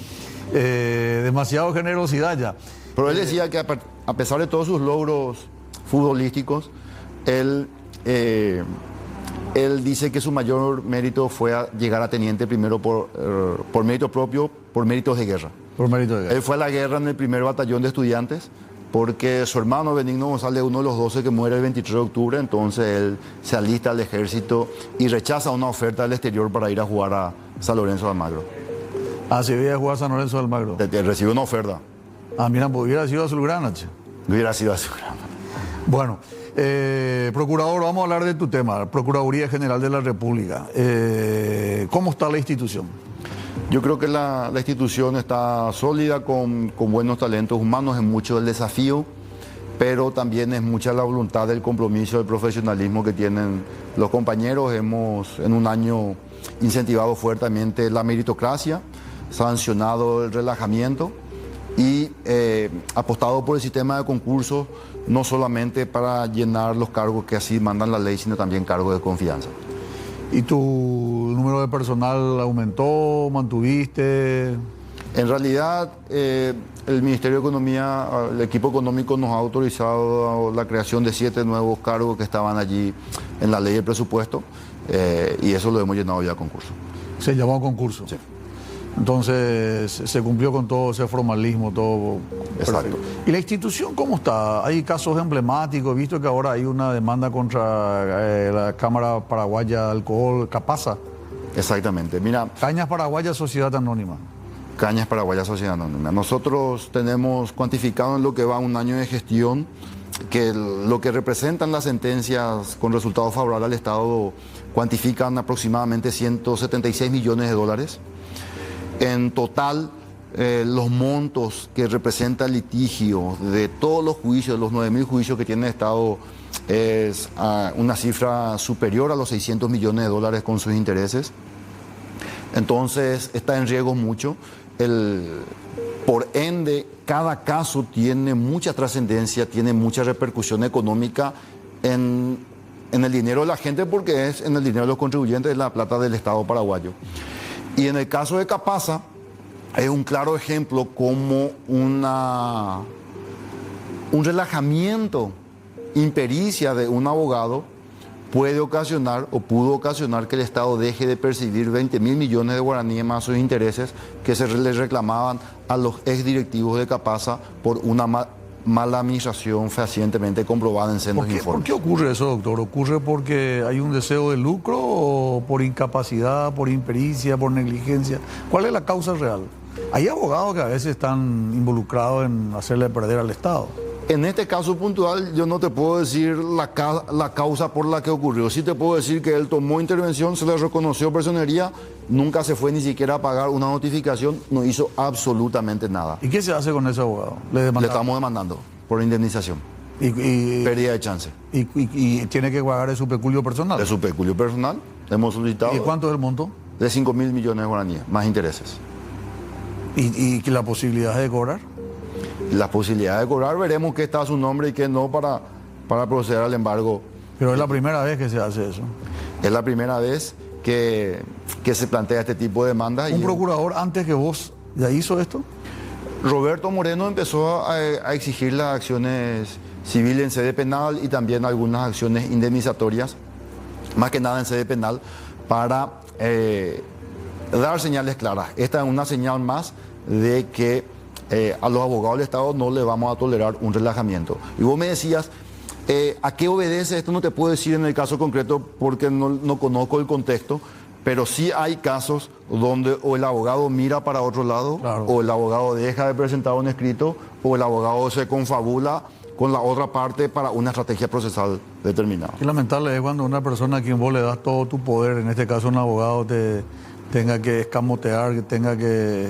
Demasiado generosidad ya. Pero él decía que a pesar de todos sus logros futbolísticos, él dice que su mayor mérito fue llegar a teniente primero por mérito propio, por méritos de guerra. Por mérito de guerra. Él fue a la guerra en el primer batallón de estudiantes, porque su hermano Benigno González, uno de los 12 que muere el 23 de octubre, entonces él se alista al ejército y rechaza una oferta del exterior para ir a jugar a San Lorenzo de Almagro. Ah, sí, iba a jugar a San Lorenzo de Almagro. Recibe una oferta. Ah, mira, pues hubiera sido azulgrana, che. Hubiera sido azulgrana. Bueno, procurador, vamos a hablar de tu tema, Procuraduría General de la República. ¿Cómo está la institución? Yo creo que la institución está sólida, con buenos talentos humanos, es mucho el desafío, pero también es mucha la voluntad, el compromiso, el profesionalismo que tienen los compañeros. Hemos en un año incentivado fuertemente la meritocracia, sancionado el relajamiento y apostado por el sistema de concursos, no solamente para llenar los cargos que así mandan la ley, sino también cargos de confianza. ¿Y tu número de personal aumentó, mantuviste? En realidad, el Ministerio de Economía, el equipo económico nos ha autorizado la creación de 7 nuevos cargos que estaban allí en la ley de presupuesto, y eso lo hemos llenado ya a concurso. Se llamó a concurso. Sí. Entonces se cumplió con todo ese formalismo, todo. Exacto. ¿Y la institución cómo está? Hay casos emblemáticos, he visto que ahora hay una demanda contra la Cámara Paraguaya de Alcohol, Capasa. Exactamente. Mira, Cañas Paraguayas Sociedad Anónima. Cañas Paraguayas Sociedad Anónima. Nosotros tenemos cuantificado en lo que va un año de gestión que lo que representan las sentencias con resultado favorable al Estado cuantifican aproximadamente 176 millones de dólares. En total, los montos que representa el litigio de todos los juicios, los 9.000 juicios que tiene el Estado, es una cifra superior a los 600 millones de dólares con sus intereses. Entonces, está en riesgo mucho. Por ende, cada caso tiene mucha trascendencia, tiene mucha repercusión económica en el dinero de la gente, porque es en el dinero de los contribuyentes, es la plata del Estado paraguayo. Y en el caso de Capasa, es un claro ejemplo como un relajamiento, impericia de un abogado puede ocasionar o pudo ocasionar que el Estado deje de percibir 20.000 millones de guaraníes más sus intereses que se les reclamaban a los exdirectivos de Capasa por una mala administración fehacientemente comprobada en sendos informes. ¿Por qué ocurre eso, doctor? ¿Ocurre porque hay un deseo de lucro o por incapacidad, por impericia, por negligencia? ¿Cuál es la causa real? Hay abogados que a veces están involucrados en hacerle perder al Estado. En este caso puntual yo no te puedo decir la causa por la que ocurrió. Sí te puedo decir que él tomó intervención, se le reconoció personería, nunca se fue ni siquiera a pagar una notificación, no hizo absolutamente nada. ¿Y qué se hace con ese abogado? Le estamos demandando por indemnización. Pérdida de chance. Y tiene que pagar de su peculio personal. De su peculio personal, hemos solicitado. ¿Y cuánto es el monto? De 5.000 millones de guaraníes, más intereses. ¿Y la posibilidad de cobrar? La posibilidad de cobrar, veremos qué está a su nombre y qué no para proceder al embargo. Pero es la primera vez que se hace eso. Es la primera vez que se plantea este tipo de demandas. ¿Un procurador antes que vos ya hizo esto? Roberto Moreno empezó a exigir las acciones civiles en sede penal y también algunas acciones indemnizatorias, más que nada en sede penal, para dar señales claras. Esta es una señal más de que a los abogados del Estado no le vamos a tolerar un relajamiento. Y vos me decías, ¿a qué obedece? Esto no te puedo decir en el caso concreto porque no conozco el contexto, pero sí hay casos donde o el abogado mira para otro lado, claro, o el abogado deja de presentar un escrito, o el abogado se confabula con la otra parte para una estrategia procesal determinada. Qué lamentable es cuando una persona a quien vos le das todo tu poder, en este caso un abogado, te tenga que escamotear, que tenga que,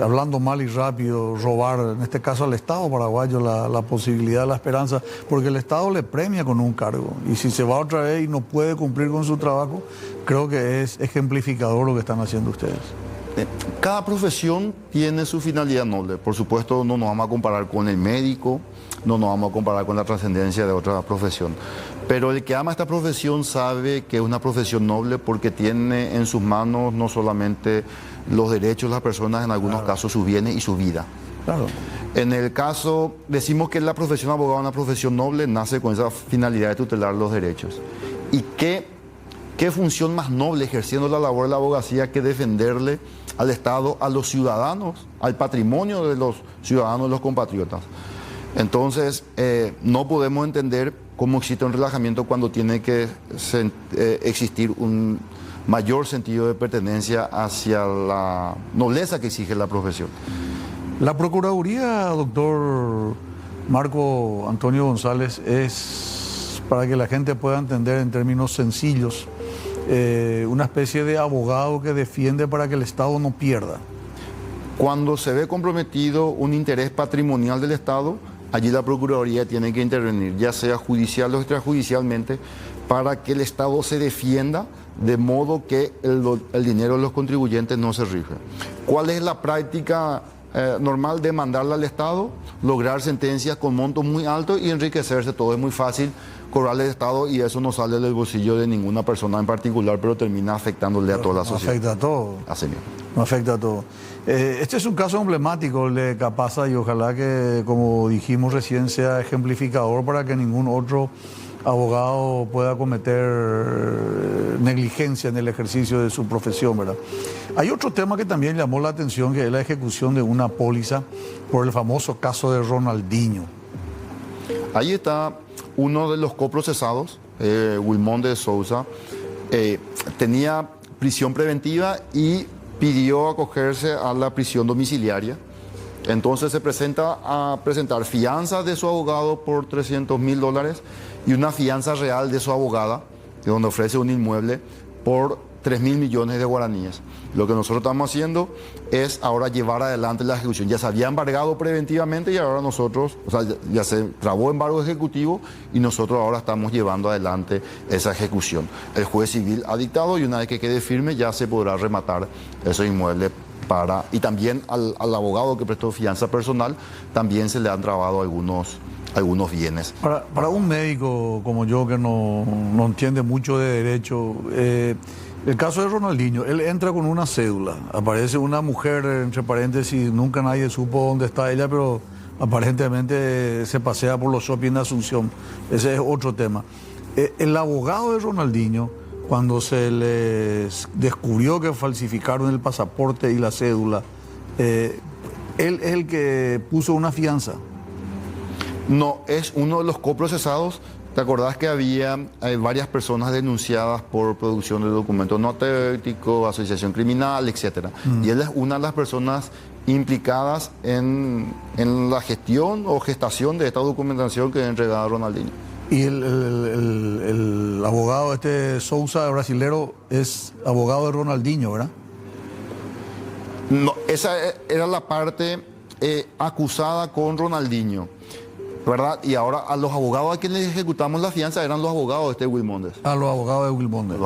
hablando mal y rápido, robar, en este caso al Estado paraguayo, la posibilidad, la esperanza, porque el Estado le premia con un cargo. Y si se va otra vez y no puede cumplir con su trabajo, creo que es ejemplificador lo que están haciendo ustedes. Cada profesión tiene su finalidad noble. Por supuesto, no nos vamos a comparar con el médico, no nos vamos a comparar con la trascendencia de otra profesión. Pero el que ama esta profesión sabe que es una profesión noble porque tiene en sus manos no solamente los derechos de las personas, en algunos casos sus bienes y su vida. Claro. En el caso, decimos que la profesión de abogado es una profesión noble, nace con esa finalidad de tutelar los derechos. ¿Y qué función más noble ejerciendo la labor de la abogacía que defenderle al Estado, a los ciudadanos, al patrimonio de los ciudadanos, de los compatriotas? Entonces, no podemos entender cómo existe un relajamiento cuando tiene que existir un mayor sentido de pertenencia hacia la nobleza que exige la profesión. La Procuraduría, doctor Marco Antonio González, es, para que la gente pueda entender en términos sencillos, una especie de abogado que defiende para que el Estado no pierda. Cuando se ve comprometido un interés patrimonial del Estado, allí la Procuraduría tiene que intervenir, ya sea judicial o extrajudicialmente, para que el Estado se defienda de modo que el dinero de los contribuyentes no se rige. ¿Cuál es la práctica normal de mandarle al Estado? Lograr sentencias con montos muy altos y enriquecerse. Todo es muy fácil cobrarle al Estado y eso no sale del bolsillo de ninguna persona en particular, pero termina afectándole a toda la sociedad. Afecta a todo. Así mismo. No afecta a todo. Este es un caso emblemático, el de Capasa, y ojalá que, como dijimos recién, sea ejemplificador para que ningún otro abogado pueda cometer negligencia en el ejercicio de su profesión, ¿verdad? Hay otro tema que también llamó la atención, que es la ejecución de una póliza por el famoso caso de Ronaldinho. Ahí está uno de los coprocesados, Wilmón de Sousa, tenía prisión preventiva y pidió acogerse a la prisión domiciliaria. Entonces se presenta a presentar fianza de su abogado por $300.000 y una fianza real de su abogada, de donde ofrece un inmueble, por 3.000 millones de guaraníes. Lo que nosotros estamos haciendo es ahora llevar adelante la ejecución. Ya se había embargado preventivamente y ahora nosotros, o sea, ya se trabó embargo ejecutivo y nosotros ahora estamos llevando adelante esa ejecución. El juez civil ha dictado y una vez que quede firme ya se podrá rematar ese inmueble y también al abogado que prestó fianza personal también se le han trabado algunos bienes. Para un médico como yo que no entiende mucho de derecho, el caso de Ronaldinho, él entra con una cédula, aparece una mujer, entre paréntesis, nunca nadie supo dónde está ella, pero aparentemente se pasea por los shopping de Asunción. Ese es otro tema. El abogado de Ronaldinho, cuando se les descubrió que falsificaron el pasaporte y la cédula, él es el que puso una fianza. No, es uno de los coprocesados. ¿Te acordás que había varias personas denunciadas por producción de documentos no auténticos, asociación criminal, etcétera? Y él es una de las personas implicadas en la gestión o gestación de esta documentación que ha entregado a Ronaldinho. Y el abogado Sousa, brasilero, es abogado de Ronaldinho, ¿verdad? No, esa era la parte acusada con Ronaldinho, ¿verdad? Y ahora a los abogados a quienes ejecutamos la fianza eran los abogados de Wilmondes. A los abogados de Wilmondes.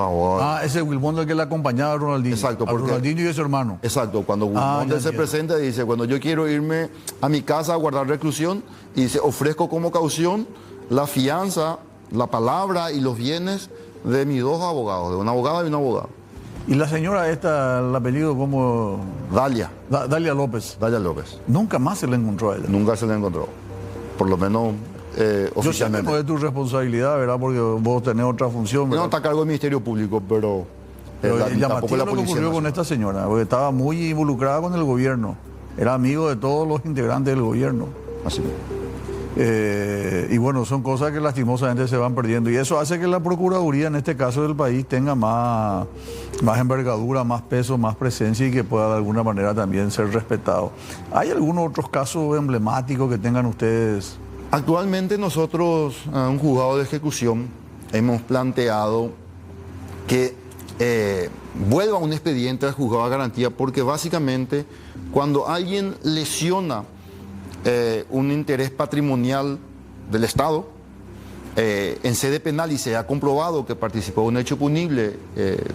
Ese Wilmondes que le acompañaba a Ronaldinho. Exacto. A Ronaldinho y a su hermano. Exacto. Cuando Wilmondes se presenta y dice, cuando yo quiero irme a mi casa a guardar reclusión, y dice, ofrezco como caución la fianza, la palabra y los bienes de mis dos abogados, de una abogada y un abogado. ¿Y la señora esta, el apellido como? Dalia. Dalia López. Dalia López. Nunca más se le encontró a ella. Nunca se le encontró. Por lo menos oficialmente. Yo sé que no es tu responsabilidad, ¿verdad? Porque vos tenés otra función, ¿verdad? No, está a cargo del Ministerio Público, pero llamativo lo que ocurrió con esta señora, porque estaba muy involucrada con el gobierno. Era amigo de todos los integrantes del gobierno. Así mismo. Y bueno, son cosas que lastimosamente se van perdiendo y eso hace que la Procuraduría en este caso del país tenga más envergadura, más peso, más presencia y que pueda de alguna manera también ser respetado. ¿Hay algunos otros casos emblemáticos que tengan ustedes Actualmente nosotros, un juzgado de ejecución, hemos planteado que vuelva un expediente al juzgado de garantía, porque básicamente cuando alguien lesiona un interés patrimonial del Estado en sede penal y se ha comprobado que participó en un hecho punible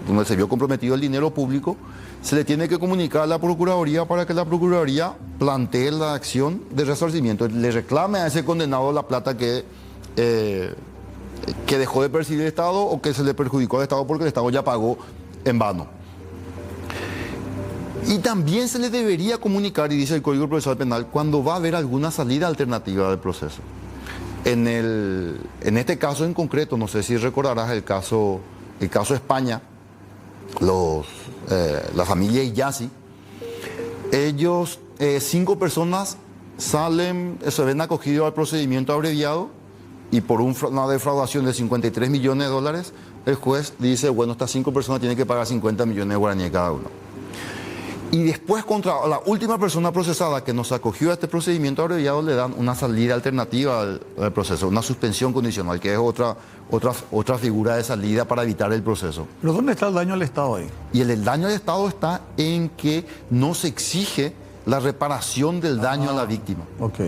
donde se vio comprometido el dinero público, se le tiene que comunicar a la Procuraduría para que la Procuraduría plantee la acción de resarcimiento, le reclame a ese condenado la plata que dejó de percibir el Estado o que se le perjudicó al Estado porque el Estado ya pagó en vano. Y también se le debería comunicar, y dice el Código Procesal Penal, cuando va a haber alguna salida alternativa del proceso. En este caso en concreto, no sé si recordarás el caso España, la familia Iyazi, ellos, 5 personas se ven acogidos al procedimiento abreviado y por una defraudación de 53 millones de dólares, el juez dice, bueno, estas 5 personas tienen que pagar 50 millones de guaraníes cada uno. Y después contra la última persona procesada que nos acogió a este procedimiento abreviado le dan una salida alternativa al proceso, una suspensión condicional, que es otra figura de salida para evitar el proceso. ¿Pero dónde está el daño al Estado ahí? Y el daño al Estado está en que no se exige la reparación del daño a la víctima. Ok.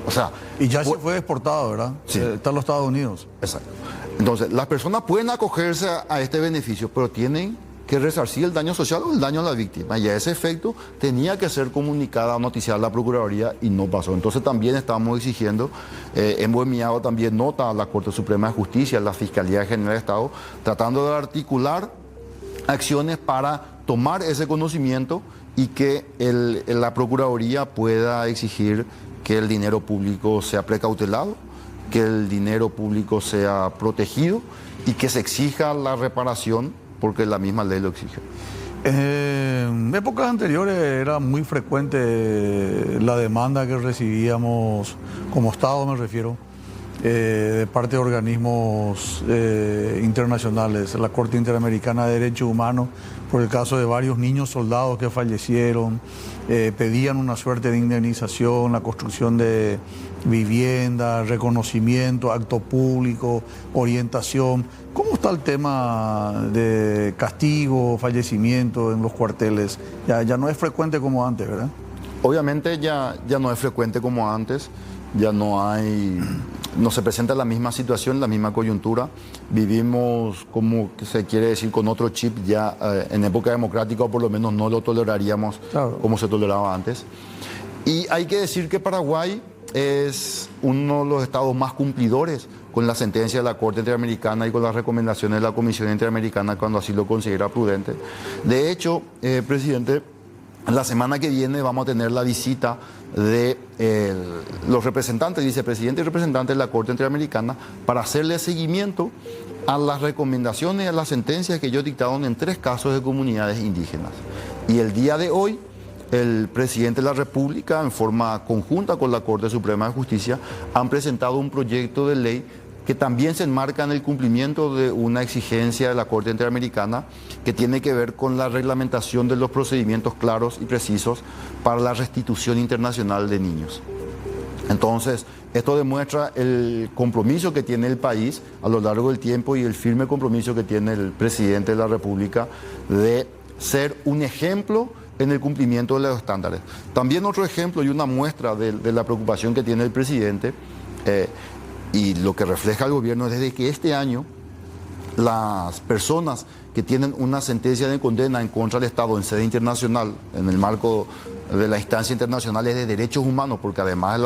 O sea, y ya se fue exportado, ¿verdad? Sí. Está en los Estados Unidos. Exacto. Entonces, las personas pueden acogerse a este beneficio, pero tienen que resarcir el daño social o el daño a la víctima. Y a ese efecto tenía que ser comunicada o noticiada a la Procuraduría y no pasó. Entonces también estamos exigiendo, hemos enviado también nota a la Corte Suprema de Justicia, a la Fiscalía General de Estado, tratando de articular acciones para tomar ese conocimiento y que la Procuraduría pueda exigir que el dinero público sea precautelado, que el dinero público sea protegido y que se exija la reparación porque la misma ley lo exige. En épocas anteriores era muy frecuente la demanda que recibíamos, como Estado me refiero, de parte de organismos internacionales, la Corte Interamericana de Derechos Humanos, por el caso de varios niños soldados que fallecieron, pedían una suerte de indemnización, la construcción de vivienda, reconocimiento, acto público, orientación. ¿Cómo está el tema de castigo, fallecimiento en los cuarteles? Ya no es frecuente como antes, ¿verdad? Obviamente ya no es frecuente como antes, ya no se presenta la misma situación, la misma coyuntura. Vivimos, como se quiere decir, con otro chip ya en época democrática, o por lo menos no lo toleraríamos como se toleraba antes. Y hay que decir que Paraguay es uno de los estados más cumplidores con la sentencia de la Corte Interamericana y con las recomendaciones de la Comisión Interamericana cuando así lo considera prudente. De hecho, presidente, la semana que viene vamos a tener la visita de los representantes, vicepresidente y representantes de la Corte Interamericana para hacerle seguimiento a las recomendaciones y a las sentencias que ellos dictaron en 3 casos de comunidades indígenas. Y el día de hoy, el presidente de la República, en forma conjunta con la Corte Suprema de Justicia, han presentado un proyecto de ley que también se enmarca en el cumplimiento de una exigencia de la Corte Interamericana que tiene que ver con la reglamentación de los procedimientos claros y precisos para la restitución internacional de niños. Entonces, esto demuestra el compromiso que tiene el país a lo largo del tiempo y el firme compromiso que tiene el presidente de la República de ser un ejemplo en el cumplimiento de los estándares. También otro ejemplo y una muestra de la preocupación que tiene el presidente y lo que refleja el gobierno es desde que este año las personas que tienen una sentencia de condena en contra del Estado en sede internacional, en el marco de las instancias internacionales de derechos humanos, porque además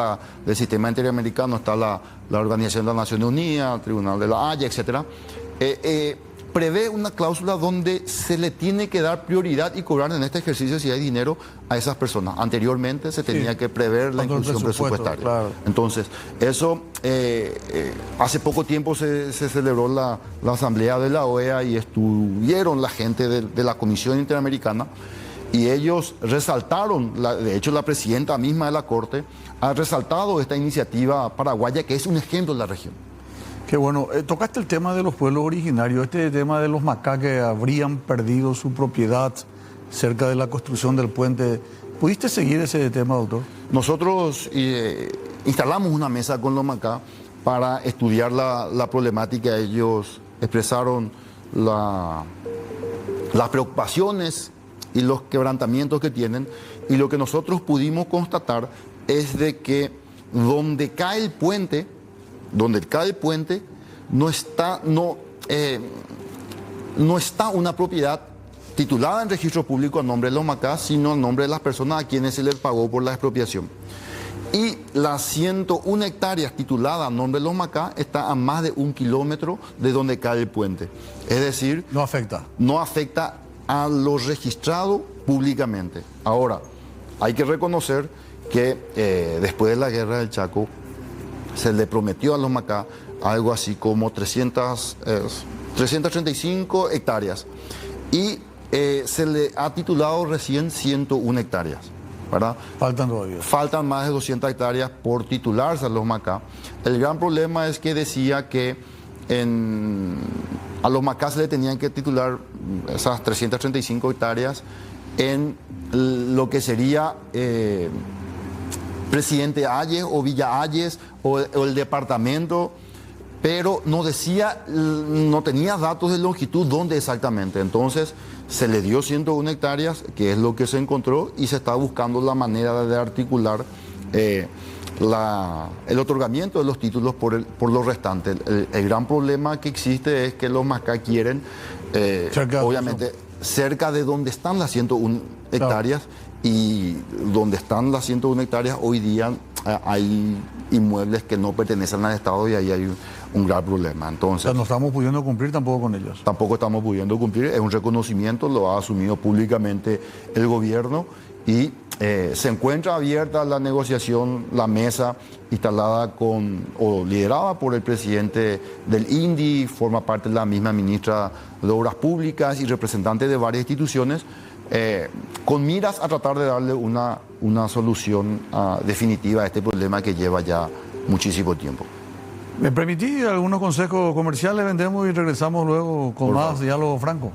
del sistema interamericano está la Organización de las Naciones Unidas, el Tribunal de la Haya, etc., prevé una cláusula donde se le tiene que dar prioridad y cobrar en este ejercicio si hay dinero a esas personas. Anteriormente se tenía que prever la inclusión presupuestaria. Claro. Entonces, eso hace poco tiempo se celebró la asamblea de la OEA y estuvieron la gente de la Comisión Interamericana y ellos resaltaron, de hecho la presidenta misma de la Corte ha resaltado esta iniciativa paraguaya que es un ejemplo en la región. Qué bueno. Tocaste el tema de los pueblos originarios, este tema de los macá que habrían perdido su propiedad cerca de la construcción del puente ¿Pudiste seguir ese tema, doctor? Nosotros instalamos una mesa con los Macá para estudiar la problemática. Ellos expresaron las preocupaciones y los quebrantamientos que tienen, y lo que nosotros pudimos constatar es de que donde cae el puente no está una propiedad titulada en registro público a nombre de los Macá, sino a nombre de las personas a quienes se les pagó por la expropiación. Y las 101 hectáreas tituladas a nombre de los Macá está a más de 1 kilómetro de donde cae el puente. Es decir, no afecta a lo registrado públicamente. Ahora, hay que reconocer que después de la guerra del Chaco se le prometió a los Macá algo así como 335 hectáreas y se le ha titulado recién 101 hectáreas, ¿verdad? Faltan todavía. Faltan más de 200 hectáreas por titularse a los Macá. El gran problema es que decía que a los Macá se le tenían que titular esas 335 hectáreas en lo que sería Presidente Hayes o Villa Hayes o el departamento, pero no tenía datos de longitud dónde exactamente. Entonces se le dio 101 hectáreas, que es lo que se encontró, y se está buscando la manera de articular el otorgamiento de los títulos por lo restante. El gran problema que existe es que los Macá quieren, obviamente, cerca de donde están las 101 hectáreas, y donde están las 101 hectáreas hoy día hay inmuebles que no pertenecen al Estado, y ahí hay un gran problema. Entonces, no estamos pudiendo cumplir tampoco con ellos. Tampoco estamos pudiendo cumplir, es un reconocimiento, lo ha asumido públicamente el gobierno, y se encuentra abierta la negociación, la mesa instalada liderada por el presidente del INDI, forma parte de la misma ministra de Obras Públicas y representante de varias instituciones, con miras a tratar de darle una solución definitiva a este problema que lleva ya muchísimo tiempo. ¿Me permití algunos consejos comerciales? Vendemos y regresamos luego con más Diálogo Franco.